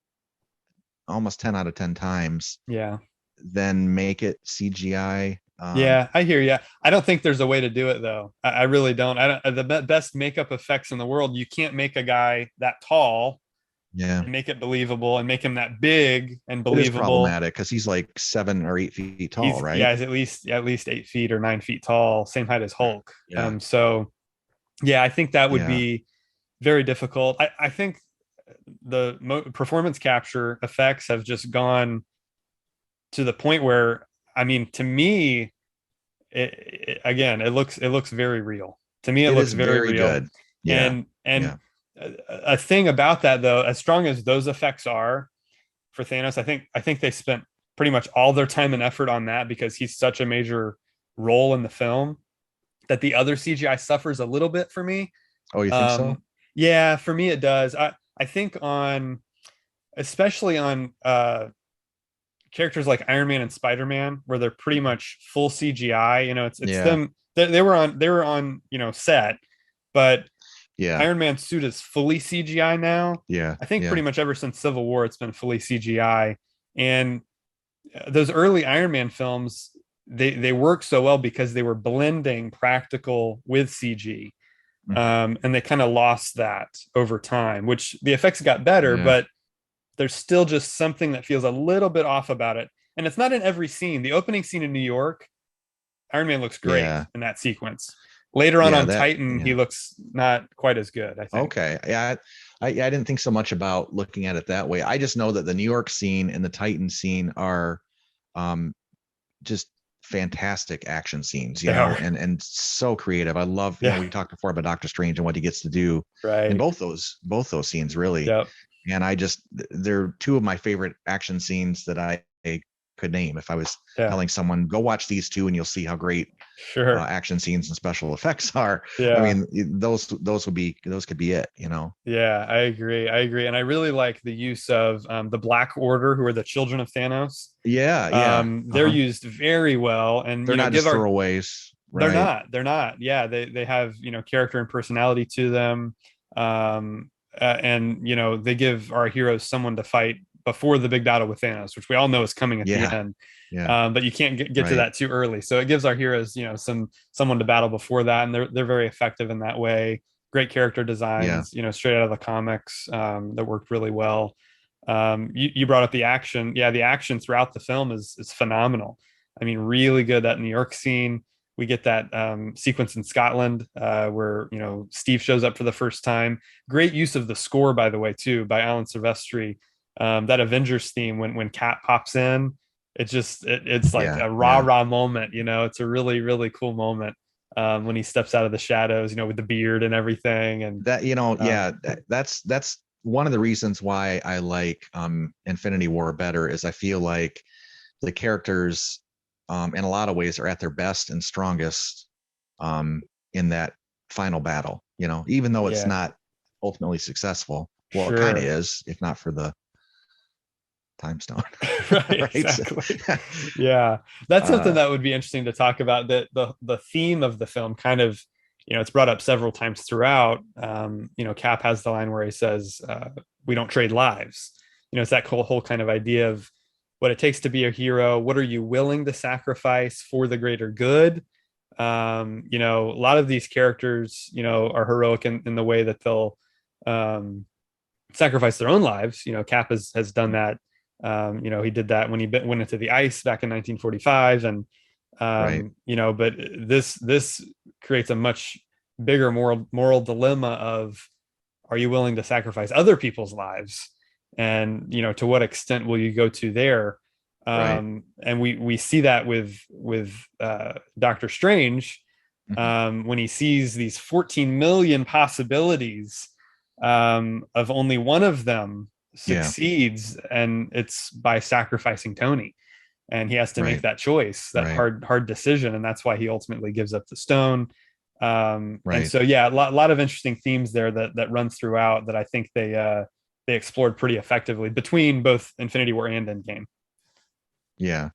almost 10 out of 10 times Yeah. than make it CGI. Yeah, I hear you. I don't think there's a way to do it though. I really don't. I don't. Best makeup effects in the world. You can't make a guy that tall Yeah, and make it believable and make him that big and it is believable. problematic because he's like 7 or 8 feet tall, He's right? yeah, he's at least 8 feet or 9 feet tall, same height as Hulk. Yeah, So yeah, I think that would yeah, be very difficult. I think the performance capture effects have just gone to the point where, I mean, to me, again, it looks very real. To me, it it looks is very very real. good. Yeah, And yeah, a thing about that though, as strong as those effects are for Thanos, I think they spent pretty much all their time and effort on that because he's such a major role in the film that the other CGI suffers a little bit for me. oh, you think so? Um, yeah, for me it does. I think on especially on characters like Iron Man and Spider Man, where they're pretty much full CGI. It's Yeah, them. They were on set, but yeah, Iron Man's suit is fully CGI now. yeah, I think yeah, pretty much ever since Civil War, it's been fully CGI. And those early Iron Man films, they work so well because they were blending practical with CG. And they kind of lost that over time, which the effects got better, yeah, but there's still just something that feels a little bit off about it. And it's not in every scene. The opening scene in New York, Iron Man looks great yeah, in that sequence. Later yeah. on Titan, he Yeah. looks not quite as good, I think. Okay. Yeah. I didn't think so much about looking at it that way. I just know that the New York scene and the Titan scene are um, just fantastic action scenes, They are. and so creative. I love, Yeah. we talked before about Doctor Strange and what he gets to do in Right. both those scenes, really. Yep. And they're two of my favorite action scenes that I could name. If I was Yeah. telling someone, go watch these two and you'll see how great Sure. action scenes and special effects are. I Yeah. mean, those could be it. Yeah. I agree. I agree. And I really like the use of the Black Order, who are the children of Thanos. Yeah, yeah. They're Uh-huh. used very well. And, They're not give just our throwaways, They're right? not. They're not. Yeah, they have character and personality to them, and they give our heroes someone to fight before the big battle with Thanos, which we all know is coming at the Yeah, end. yeah, But you can't get to right. that too early, so it gives our heroes someone to battle before that, and they're very effective in that way. Great character Yeah, designs, straight out of the comics, that worked really well. You brought up the action. Yeah, the action throughout the film is phenomenal. I mean, really good. That New York scene, we get that sequence in Scotland where Steve shows up for the first time. Great use of the score, by the way, too, by Alan Silvestri. That Avengers theme when Cat pops in, it's like yeah, a rah yeah. rah moment. It's a really really cool moment when he steps out of the shadows, with the beard and everything. And Yeah, um, that's one of the reasons why I like Infinity War better is I feel like the characters in a lot of ways are at their best and strongest um, in that final battle. You know, even though it's Yeah, not ultimately successful. Well, it kind of sure. is, if not for the time stone, Right, right? So, exactly. Yeah. That's something uh, that would be interesting to talk about. The theme of the film kind of, it's brought up several times throughout. Cap has the line where he says, we don't trade lives. It's that whole kind of idea of what it takes to be a hero. What are you willing to sacrifice for the greater good? A lot of these characters, are heroic in the way that they'll um, sacrifice their own lives. Cap has done that. He did that when he went into the ice back in 1945, and right, but this creates a much bigger moral dilemma of, are you willing to sacrifice other people's lives, and to what extent will you go to there? right. And we see that with Doctor Strange, Mhm. when he sees these 14 million possibilities, of only one of them Yeah, succeeds, and it's by sacrificing Tony. And he has to make right, that choice, that right, hard decision, and that's why he ultimately gives up the stone. And right. so, yeah, a lot of interesting themes there that run throughout, that I think they explored pretty effectively between both Infinity War and Endgame. Yeah.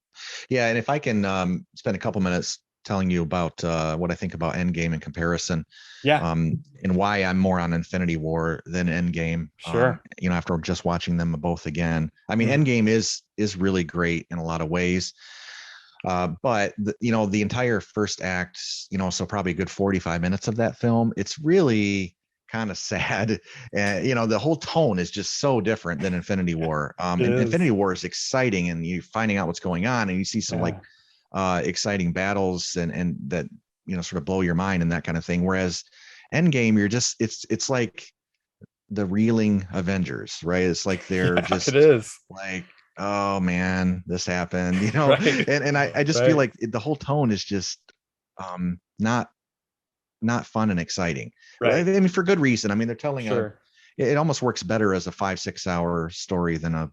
Yeah, and if I can spend a couple minutes telling you about what I think about Endgame in comparison, Yeah, and why I'm more on Infinity War than Endgame. sure. After just watching them both again, I mean, Mhm. Endgame is really great in a lot of ways, but the entire first act, so probably a good 45 minutes of that film, it's really kind of sad. And the whole tone is just so different than Infinity War. It And is. Infinity War is exciting, and you finding out what's going on, and you see some like Yeah. exciting battles and that sort of blow your mind and that kind of thing. Whereas Endgame, you're just it's like the reeling Avengers, right? It's like they're Yeah, it just is. like, oh man, this happened, Right. and I just feel Right. like the whole tone is just not fun and exciting. I Right. mean, for good reason. I mean, they're telling Sure. it almost works better as a 5-6 hour story than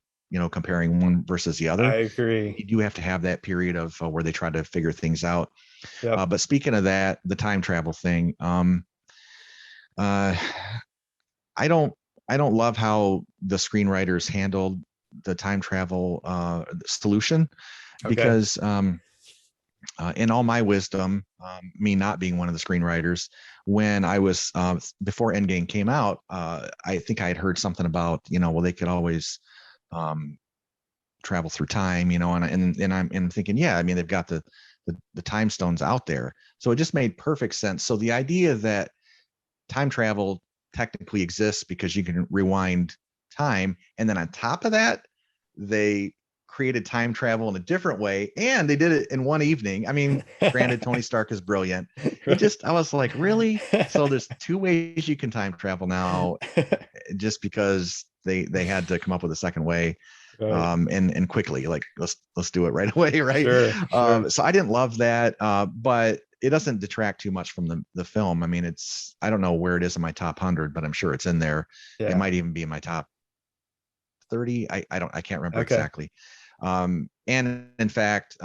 comparing one versus the I other. agree. You do have to have that period of where they try to figure things out. Yep. But speaking of that, the time travel thing, uh, I don't I don't love how the screenwriters handled the time travel solution, Okay. because in all my wisdom, me not being one of the screenwriters, when I was before Endgame came out, I think I had heard something about well, they could always um, travel through time, and I'm thinking, yeah, I mean, they've got the time stones out there, so it just made perfect sense. So the idea that time travel technically exists because you can rewind time, and then on top of that, they created time travel in a different way, and they did it in one evening. I mean, granted, Tony Stark is brilliant. Right. I was like, really? So there's two ways you can time travel now, just because they had to come up with a second way, Right. and quickly, like, let's do it right away, right? Sure. Sure. So I didn't love that, but it doesn't detract too much from the film. I mean, I don't know where it is in my top 100, but I'm sure it's in there. It Yeah. might even be in my top 30. I can't remember Okay. exactly. And in fact,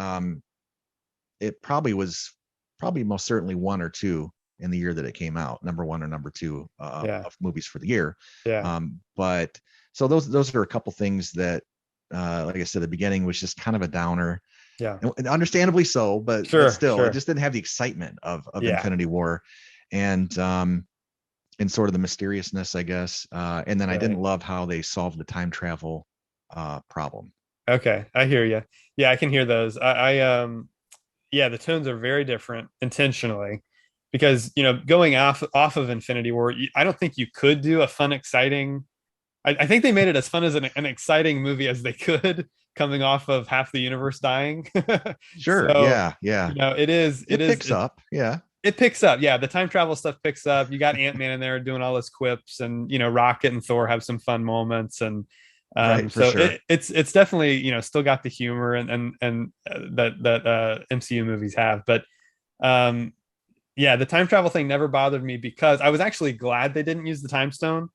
it probably most certainly one or two in the year that it came out, number one or number two Yeah. of movies for the year. Yeah. But so those are a couple things that, like I said, the beginning was just kind of a downer, Yeah. and understandably so, but Sure. still, it Sure. just didn't have the excitement of Yeah. Infinity War, and sort of the mysteriousness, I guess. And then I didn't Right. love how they solved the time travel problem. Okay. I hear you. Yeah, I can hear those. Yeah, the tones are very different intentionally, because going off of Infinity War, I don't think you could do a fun, exciting. I think they made it as fun as an exciting movie as they could, coming off of half the universe dying. Sure. So, Yeah. Yeah. it is It picks up. Yeah. it picks up. Yeah, the time travel stuff picks up. You got Ant-Man in there doing all his quips, and Rocket and Thor have some fun moments, and Right. For so sure. it's definitely still got the humor and that MCU movies have. But um, yeah, the time travel thing never bothered me, because I was actually glad they didn't use the time stone.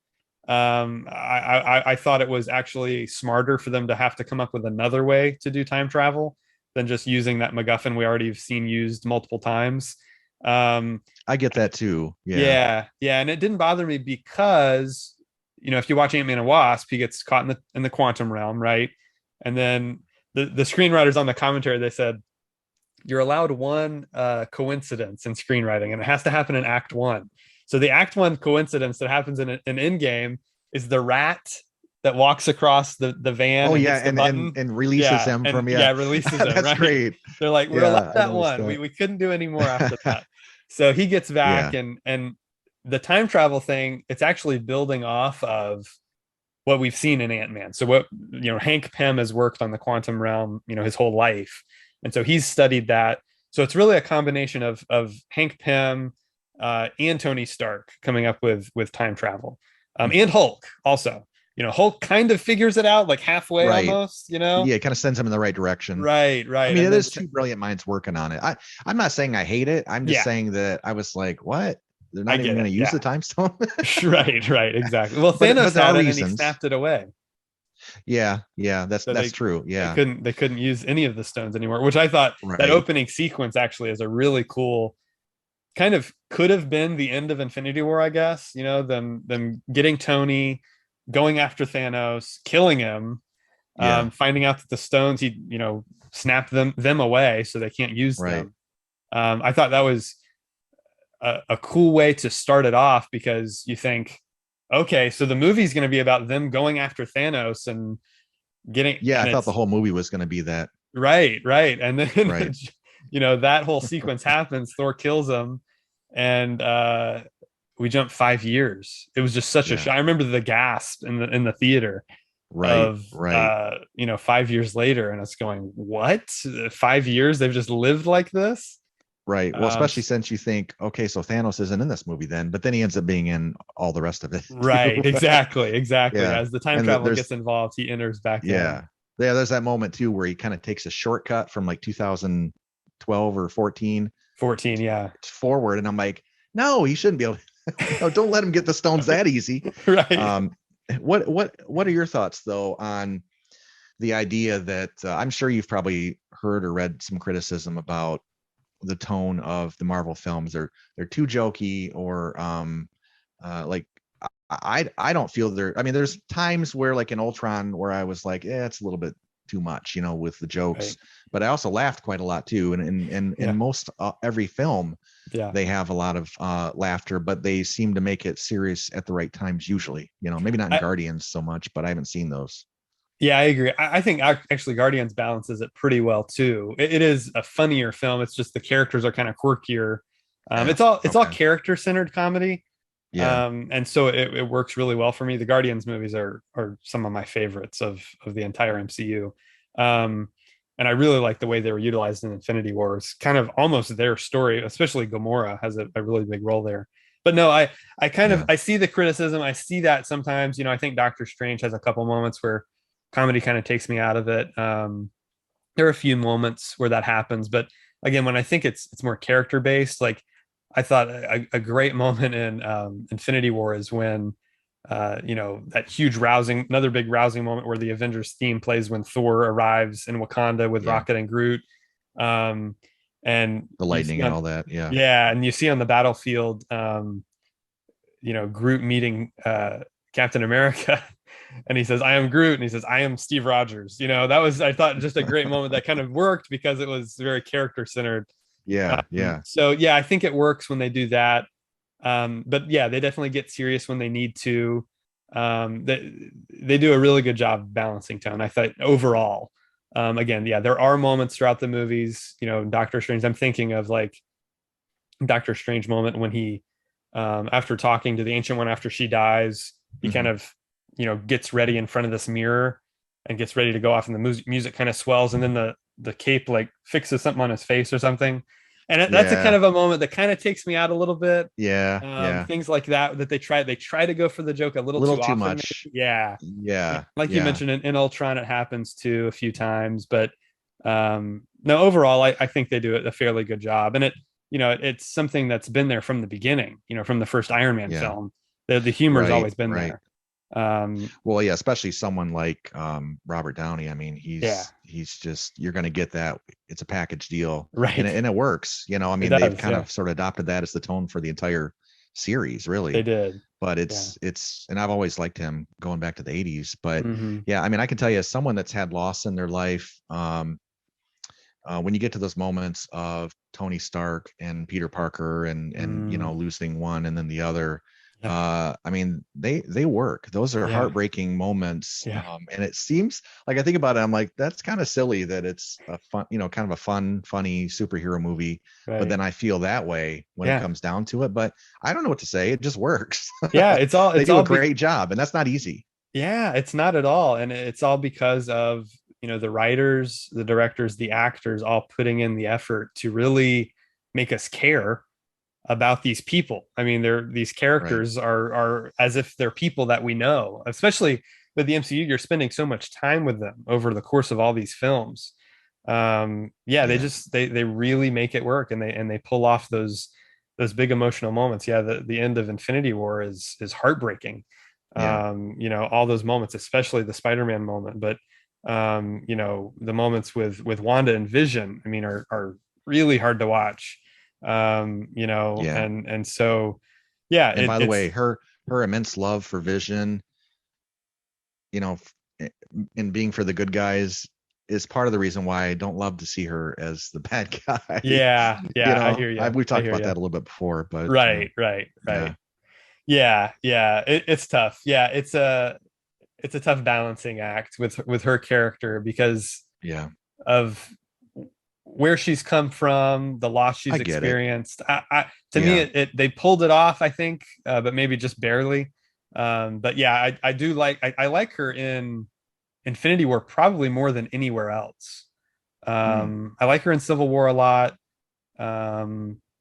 I thought it was actually smarter for them to have to come up with another way to do time travel than just using that MacGuffin we already have seen used multiple times. Um, I get that too. Yeah. yeah, and it didn't bother me because if you watch Ant-Man and Wasp, he gets caught in the quantum realm, right? And then the screenwriters on the commentary, they said you're allowed one coincidence in screenwriting, and it has to happen in Act One. So the Act One coincidence that happens in an Endgame is the rat that walks across the van Oh and yeah, hits the button. and releases Yeah, him and from, yeah. yeah, releases him, That's right? great. They're like, we're allowed Yeah, I that noticed one. that. We couldn't do any more after that. So he gets back, Yeah. and the time travel thing, it's actually building off of what we've seen in Ant-Man. So what Hank Pym has worked on the quantum realm, his whole life, and so he's studied that. So it's really a combination of Hank Pym and Tony Stark coming up with time travel, and Hulk also. Hulk kind of figures it out like halfway Right. almost. Yeah, it kind of sends him in the right direction. Right, I right, mean, and it then is two brilliant minds working on it. I'm not saying I hate it. I'm just yeah, saying that I was like, what? They're I not even get going it. to use Yeah, the time stone. right, right, exactly. Well, But Thanos there had are it and he reasons. snapped it away. Yeah, yeah, So that's true. they Yeah. couldn't they couldn't use any of the stones anymore, which I thought that Right. opening sequence actually is a really cool kind of could have been the end of Infinity War, I guess. Them getting Tony, going after Thanos, killing him, Yeah. finding out that the stones he snapped them away so they can't use Right. them. I thought that was a cool way to start it off because you think, okay, so the movie's going to be about them going after Thanos and getting, Yeah, I and thought the it's whole movie was going to be that. right, right, and Right. then that whole sequence happens. Thor kills him, and we jump 5 years. It was just such a Yeah. shock. I remember the gasp in the theater Right. of Right. 5 years later, and it's going, what? 5 years they've just lived like this. Right. Well, um especially since you think, okay, so Thanos isn't in this movie then, but then he ends up being in all the rest of it right, too. exactly, Yeah. as the time And travel there's, gets involved, he enters back in. yeah. Yeah, there's that moment too where he kind of takes a shortcut from like 2012 or 14 14, yeah. forward. And I'm like, no, he shouldn't be able to, no, don't let him get the stones that easy. Right. Um, what are your thoughts though on the idea that I'm sure you've probably heard or read some criticism about the tone of the Marvel films? They're too jokey, or like I don't feel I mean, there's times where like in Ultron where I was like, yeah, it's a little bit too much, with the jokes. Right. But I also laughed quite a lot too. And in Yeah. most every film, Yeah. they have a lot of laughter, but they seem to make it serious at the right times usually. Maybe not in I, Guardians so much, but I haven't seen those. yeah, I agree. I think actually Guardians balances it pretty well too. It is a funnier film. It's just the characters are kind of quirkier. Yeah. It's all Okay. character centered comedy. Yeah. And so it works really well for me. The Guardians movies are some of my favorites of the entire MCU. And I really like the way they were utilized in Infinity Wars, kind of almost their story, especially Gamora has a really big role there. But no, I kind of Yeah. I see the criticism. I see that sometimes, I think Doctor Strange has a couple moments where comedy kind of takes me out of it. There are a few moments where that happens, but again, when I think it's more character based, like I thought a great moment in Infinity War is when that huge another big rousing moment where the Avengers theme plays when Thor arrives in Wakanda with Yeah. Rocket and Groot. Um, and The you lightning see and all that. Yeah. yeah, and you see on the battlefield, Groot meeting Captain America, and he says, "I am Groot," and he says, "I am Steve Rogers." That was, I thought, just a great moment that kind of worked because it was very character centered. Yeah. Yeah. So yeah, I think it works when they do that. But yeah, they definitely get serious when they need to. They do a really good job balancing tone, I thought, overall. Again, yeah, there are moments throughout the movies, Doctor Strange. I'm thinking of like Doctor Strange moment when he, after talking to the Ancient One after she dies, he kind Mhm. of, gets ready in front of this mirror and gets ready to go off, and the music kind of swells, and then the cape like fixes something on his face or something, and that's a kind Yeah. of a moment that kind of takes me out a little bit. Yeah. Yeah. Things like that they try to go for the joke a A little little too too often, much. maybe. Yeah, Yeah. like you Yeah. mentioned in Ultron, it happens too a few times, but no, overall, I think they do a fairly good job, and it's something that's been there from the beginning, from the first Iron Man Yeah. film. The humor's Right. always been Right. there. Well, yeah, especially someone like Robert Downey. I mean, Yeah, he's just you're going to get that. It's a package deal, and right. it works. You know, I It mean, they've does. kind Yeah, of sort of adopted that as the tone for the entire series, they really. did. But Yeah. and I've always liked him going back to the '80s. But Hmm. yeah, I mean, I can tell you, as someone that's had loss in their life, when you get to those moments of Tony Stark and Peter Parker and you Mm, know losing one and then the other, yeah. I mean they work. Those are Yeah. heartbreaking moments, Yeah. and it seems like I think about it, I'm like that's kind of silly that it's a fun, you know, kind of a fun, funny superhero movie. But Right. then I feel that way when it Yeah. comes down to it. But I don't know what to say. It just works. Yeah. They do a great job, and that's not easy. Yeah, it's not at all. And it's all because of, the writers, the directors, the actors all putting in the effort to really make us care about these people. I mean, these Right. characters are as if they're people that we know, especially with the MCU, you're spending so much time with them over the course of all these films. Yeah, they Yeah. just they really make it work, and they pull off those big emotional moments. Yeah, the end of Infinity War is heartbreaking. Yeah. All those moments, especially the Spider-Man moment, but the moments with Wanda and Vision, I mean, are really hard to watch. Yeah. And so yeah, And by the way, it's her immense love for Vision, you know, in being for the good guys is part of the reason why I don't love to see her as the bad guy. yeah, You yeah, I know, hear you. we've I talked hear about you. that a little bit before, but Right, right, yeah, right. Yeah, yeah. It's tough. Yeah, it's a tough balancing act with her character because yeah, of where she's come from, the loss I she's get it. experienced. To me, Yeah. they pulled it off, I think, but maybe just barely. But yeah, I do I like her in Infinity War probably more than anywhere else. Mm. I like her in Civil War a lot.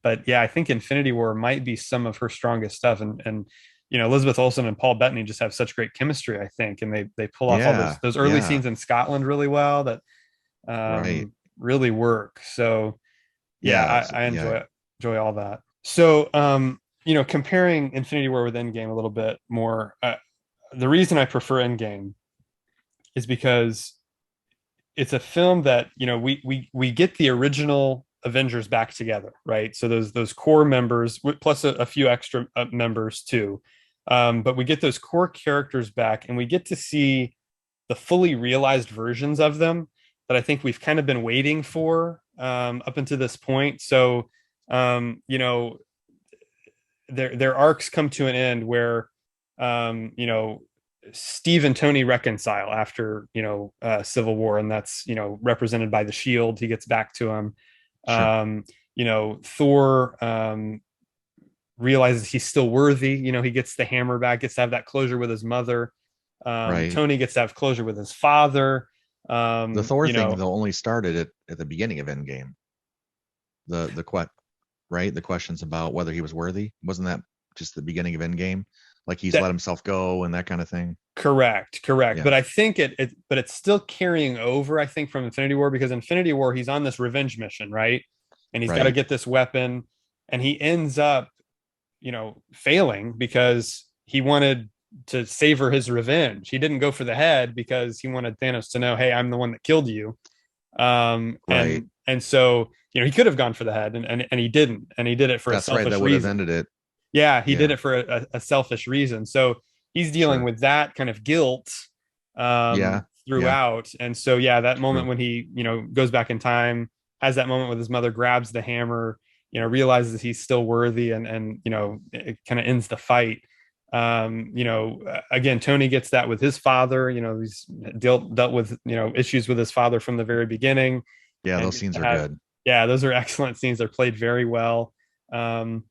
But yeah, I think Infinity War might be some of her strongest stuff. And Elizabeth Olsen and Paul Bettany just have such great chemistry, I think, and they pull off all those Yeah. those early Yeah. scenes in Scotland really well that Right. really work. So yeah, Yeah. I Yeah. enjoy all that. So comparing Infinity War with Endgame a little bit more, the reason I prefer Endgame is because it's a film that we get the original Avengers back together, right? So those core members plus a few extra members too, but we get those core characters back, and we get to see the fully realized versions of them that I think we've kind of been waiting for up until this point. So their arcs come to an end where Steve and Tony reconcile after Civil War, and that's represented by the shield. He gets back to him. Sure. Thor realizes he's still worthy. He gets the hammer back, gets to have that closure with his mother. Right. Tony gets to have closure with his father. The Thor thing though only started at the beginning of Endgame. The right? The questions about whether he was worthy. Wasn't that just the beginning of Endgame? Like he's that let himself go and that kind of thing. correct. Yeah. But I think but it's still carrying over, I think, from Infinity War, because Infinity War, he's on this revenge mission, right? And he's got to Right. get this weapon, and he ends up, failing because he wanted to savor his revenge. He didn't go for the head because he wanted Thanos to know, hey, I'm the one that killed you. Right. And so he could have gone for the head, and he didn't, and he did it for a That's right. selfish That would have reason. ended it. Yeah, he did Yeah. it for a selfish reason. So he's dealing Sure. with that kind of guilt Yeah. Yeah. throughout. And so yeah, that moment True. when he goes back in time, has that moment with his mother, grabs the hammer, realizes he's still worthy, and it kind of ends the fight. Again, Tony gets that with his father. He's dealt with issues with his father from the very beginning, Yeah, and those gets scenes to are have, good. yeah, those are excellent scenes. They're played very well. Um,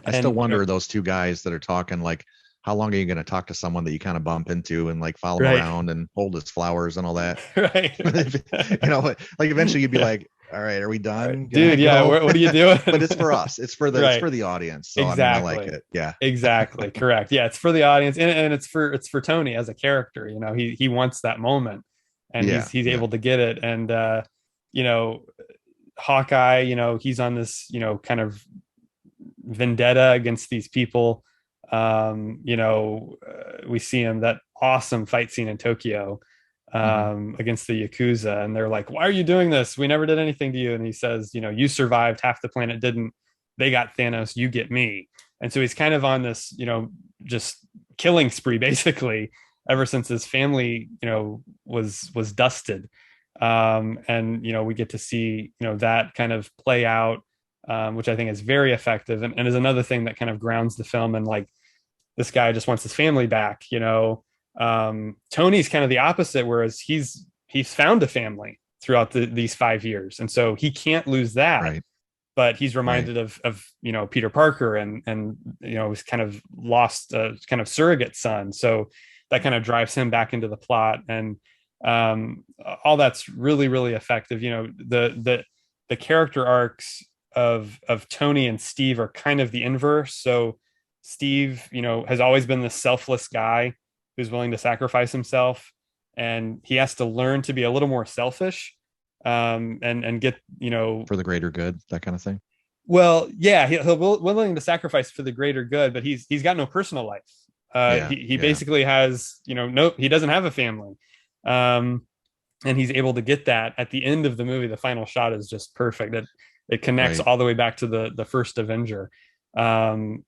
I still and wonder those two guys that are talking like how long are you going to talk to someone that you kind of bump into and like follow him right, around and hold his flowers and all that? right, You know, like eventually you'd be yeah, like, all right, are we done? Can I dude, yeah, go? what are you doing? But it's for us. It's Right, for the audience. So I mean, I like exactly, it. Yeah. exactly, correct. Yeah, it's for the audience, and it's for Tony as a character. He wants that moment, and he's Yeah. he's Yeah. able to get it. And you know Hawkeye, he's on this kind of vendetta against these people. We see him that awesome fight scene in Tokyo Hmm. against the Yakuza, and they're like, "Why are you doing this? We never did anything to you." And he says, "You survived, half the planet didn't. They got Thanos, you get me." And so he's kind of on this, just killing spree basically ever since his family, was dusted. And we get to see, that kind of play out, which I think is very effective, and is another thing that kind of grounds the film. And like, this guy just wants his family back. Tony's kind of the opposite, whereas he's found a family throughout these 5 years, and so he can't lose that. Right. But he's Right. reminded of Peter Parker, and he's kind of lost a kind of surrogate son, so that kind of drives him back into the plot. And all that's really, really effective. The character arcs of Tony and Steve are kind of the inverse. So Steve, has always been the selfless guy who's willing to sacrifice himself, and he has to learn to be a little more selfish, and get, For the greater good, that kind of thing. well, yeah, he'll willing to sacrifice for the greater good, but he's got no personal life. Yeah. He Yeah. basically has, no, he doesn't have a family. Um, and he's able to get that at the end of the movie. The final shot is just perfect. It connects Right. all the way back to the first Avenger. And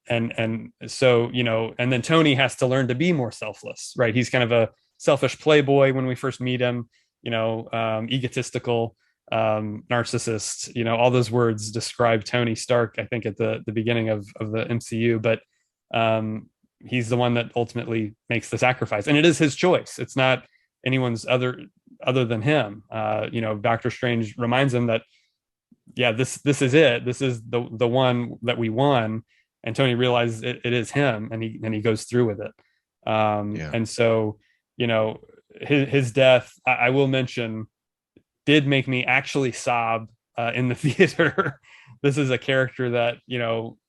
so, and then Tony has to learn to be more selfless, right? He's kind of a selfish playboy when we first meet him, egotistical, narcissist, all those words describe Tony Stark, I think, at the beginning of the MCU. But he's the one that ultimately makes the sacrifice, and it is his choice. It's not anyone's other than him. Doctor Strange reminds him that, yeah, this is it. This is the one that we won. And Tony realizes it is him, and he goes through with it. Yeah. And so, you know, his death, I will mention, did make me actually sob in the theater. This is a character that,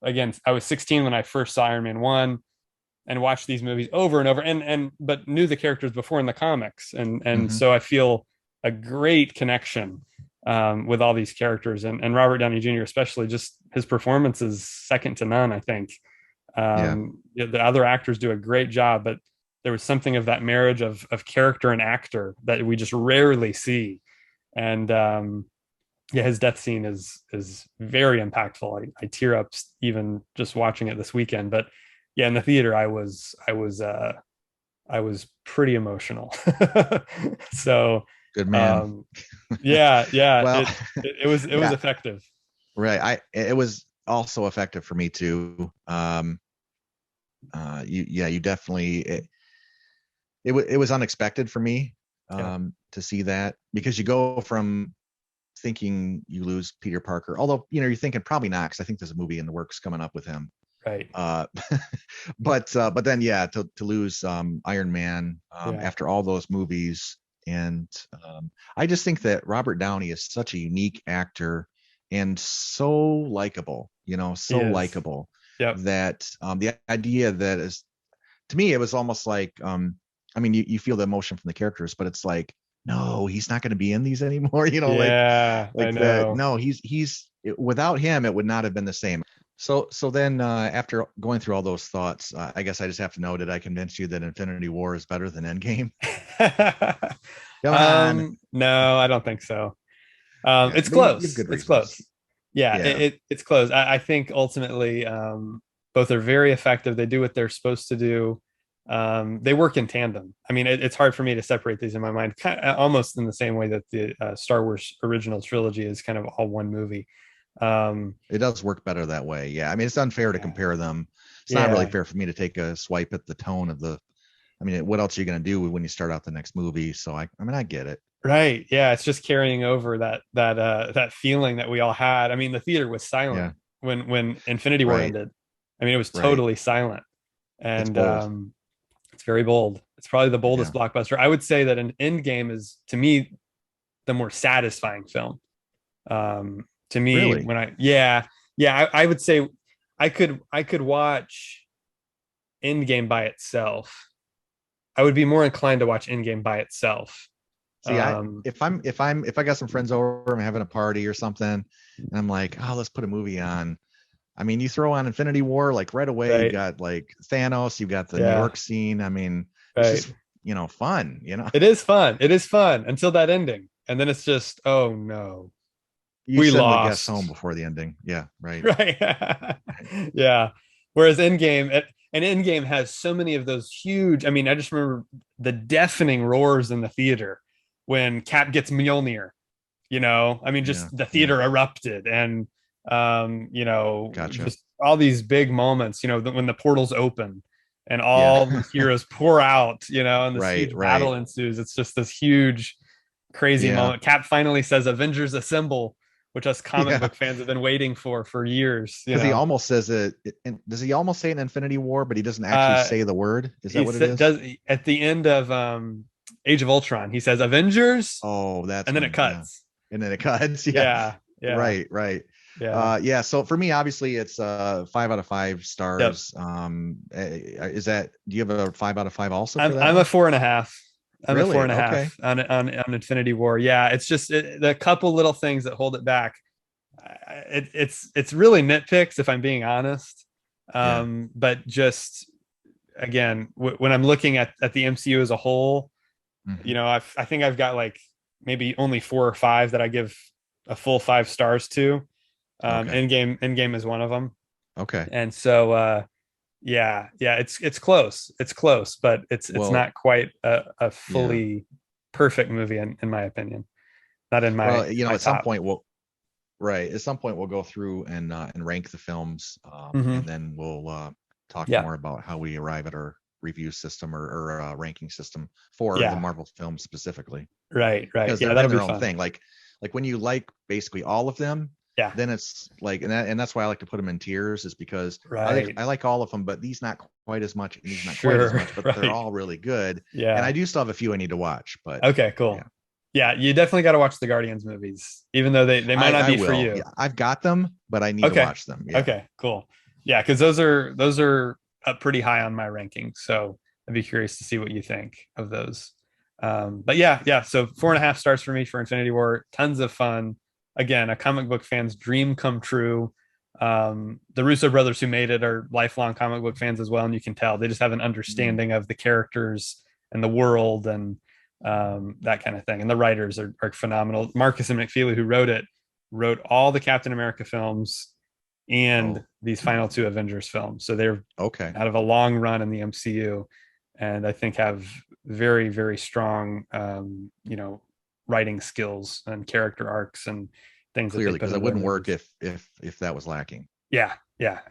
again, I was 16 when I first saw Iron Man 1, and watched these movies over and over, and but knew the characters before in the comics, and Hmm. so I feel a great connection with all these characters, and Robert Downey Jr. especially. Just his performance is second to none, I think. Yeah. The other actors do a great job, but there was something of that marriage of character and actor that we just rarely see. And yeah, his death scene is very impactful. I tear up even just watching it this weekend. But yeah, in the theater, I was pretty emotional. So Good man. um, yeah, yeah, Well, it was yeah. effective. Right. It was also effective for me too. You definitely it was unexpected for me Yeah, to see that, because you go from thinking you lose Peter Parker, although you're thinking probably not, because I think there's a movie in the works coming up with him. right. Uh, but then yeah, to lose Iron Man Yeah, after all those movies, and I just think that Robert Downey is such a unique actor and so likable, he so is. likable Yep. that the idea that is, to me, it was almost like, I mean, you feel the emotion from the characters, but it's like, no, he's not going to be in these anymore. Yeah, I Like that. know. No, without him, it would not have been the same. So then, after going through all those thoughts, I guess I just have to know, did I convince you that Infinity War is better than Endgame? Come on. No, I don't think so. Yeah, It's but you have close. good It's reasons. close. Yeah, Yeah. it's close. I think ultimately, both are very effective. They do what they're supposed to do. They work in tandem. I mean, it's hard for me to separate these in my mind, kind of, almost in the same way that the Star Wars original trilogy is kind of all one movie. Um, It does work better that way. Yeah. I mean, it's unfair to yeah, compare them. It's not really yeah, fair for me to take a swipe at the tone of the, I mean, what else are you going to do when you start out the next movie? So I mean, I get it. right. Yeah, it's just carrying over that feeling that we all had. I mean, the theater was silent Yeah. when Infinity War Right. ended. I mean, it was Right. totally silent, It's and bold. it's very bold. It's probably the boldest Yeah. blockbuster. I would say that an Endgame is, to me, the more satisfying film. To me, Really? when yeah, I would say I could watch Endgame by itself. I would be more inclined to watch Endgame by itself. See, Um, if I got some friends over, I'm having a party or something, and I'm like, oh, let's put a movie on. I mean, you throw on Infinity War, like right away, you Right. got like Thanos, you've got the New Yeah. York scene. I mean, it's Right. just, fun, you know. It is fun. It is fun until that ending. And then it's just, oh no, You we send the guests home lost. before the ending. Yeah, right. Right. Yeah. Whereas Endgame has so many of those huge. I mean, I just remember the deafening roars in the theater when Cap gets Mjolnir. I mean, Yeah, just the yeah. theater erupted, and Gotcha. just all these big moments. When the portals open and Yeah. all the heroes pour out. And this Right, huge right. battle ensues. It's just this huge, crazy Yeah. moment. Cap finally says, "Avengers assemble," which us comic Yeah. book fans have been waiting for years. Because he almost says it. Does he almost say in Infinity War, but he doesn't actually Uh, say the word? Is that he what it is? does at the end of Age of Ultron. He says Avengers, Oh, that's and then it when, yeah. cuts. And then it cuts. Yeah. Yeah, yeah, Right, right. yeah. Yeah. So for me, obviously, it's 5 out of 5 Yep. stars. Is that? Do you have a 5 out of 5 also for that I'm a one? 4.5. I'm a four Really? and a Okay. half on Infinity War. Yeah, it's just the couple little things that hold it back. It's really nitpicks if I'm being honest. Yeah. But just again, when I'm looking at the MCU as a whole, Hmm. I think I've got like maybe only 4 or 5 that I give a full 5 stars to. Okay. Endgame is one of them, Okay. and so yeah, it's close. It's close, but it's Well, not quite a yeah. fully perfect movie in my opinion. Not in Well, my at some top. point right. At some point we'll go through and rank the films, Hmm. and then we'll talk Yeah, more about how we arrive at our review system or ranking system for the yeah, Marvel films specifically, right. because Yeah, they're that'll be their own fun. thing. Like when you like basically all of them, Yeah, then it's like, and that's why I like to put them in tiers, is because right. I like all of them, but these not quite as much, and these not quite as Sure, much, but they're right. all really good. And I Yeah. do still have a few I need to watch, but Okay, yeah, cool. Yeah, you definitely got to watch the Guardians movies, even though they might not I be for will. you. Yeah, I've got them, but I need to Okay. watch them. Yeah, Okay, cool. Yeah, because those are up pretty high on my ranking. So I'd be curious to see what you think of those. But yeah. So 4.5 stars for me for Infinity War. Tons of fun. Again, a comic book fan's dream come true. The Russo brothers who made it are lifelong comic book fans as well, and you can tell they just have an mm, understanding of the characters and the world and that kind of thing. And the writers are phenomenal. Marcus and McFeely, who wrote it, wrote all the Captain America films and oh, these final 2 Avengers films. So they're okay, out of a long run in the MCU, and I think have very, very strong, writing skills and character arcs and things that they clearly, put because it into their wouldn't work movies. if that was lacking. Yeah,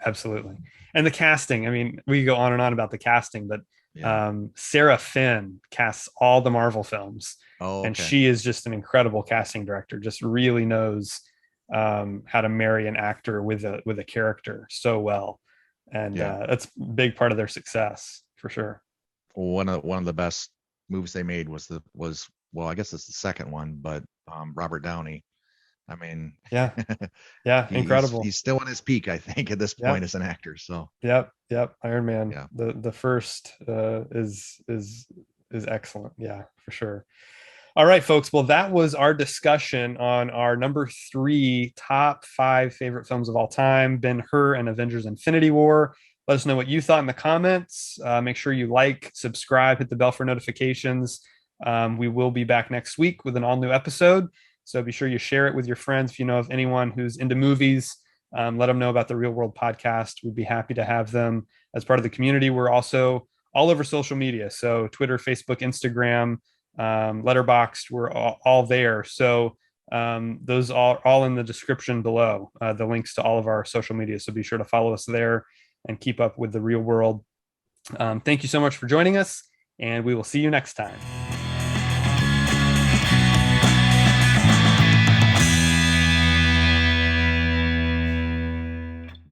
absolutely. And the casting, I mean, we could go on and on about the casting, but Yeah. Sarah Finn casts all the Marvel films, Oh, and okay. she is just an incredible casting director. Just really knows how to marry an actor with a character so well, and Yeah. that's a big part of their success for sure. One of the best moves they made was, well, I guess it's the second one, but Robert Downey. I mean, Yeah, yeah, incredible. he's still in his peak, I think, at this point Yep, as an actor. So yep. Iron Man, yeah. the first is excellent. Yeah, for sure. All right, folks. Well, that was our discussion on our number 3 top 5 favorite films of all time, Ben-Hur and Avengers Infinity War. Let us know what you thought in the comments. Make sure you like, subscribe, hit the bell for notifications. We will be back next week with an all new episode. So be sure you share it with your friends if you know of anyone who's into movies. Let them know about the Real World Podcast. We'd be happy to have them as part of the community. We're also all over social media. So Twitter, Facebook, Instagram, Letterboxd, we're all there. So those are all in the description below, the links to all of our social media. So be sure to follow us there and keep up with the real world. Thank you so much for joining us, and we will see you next time.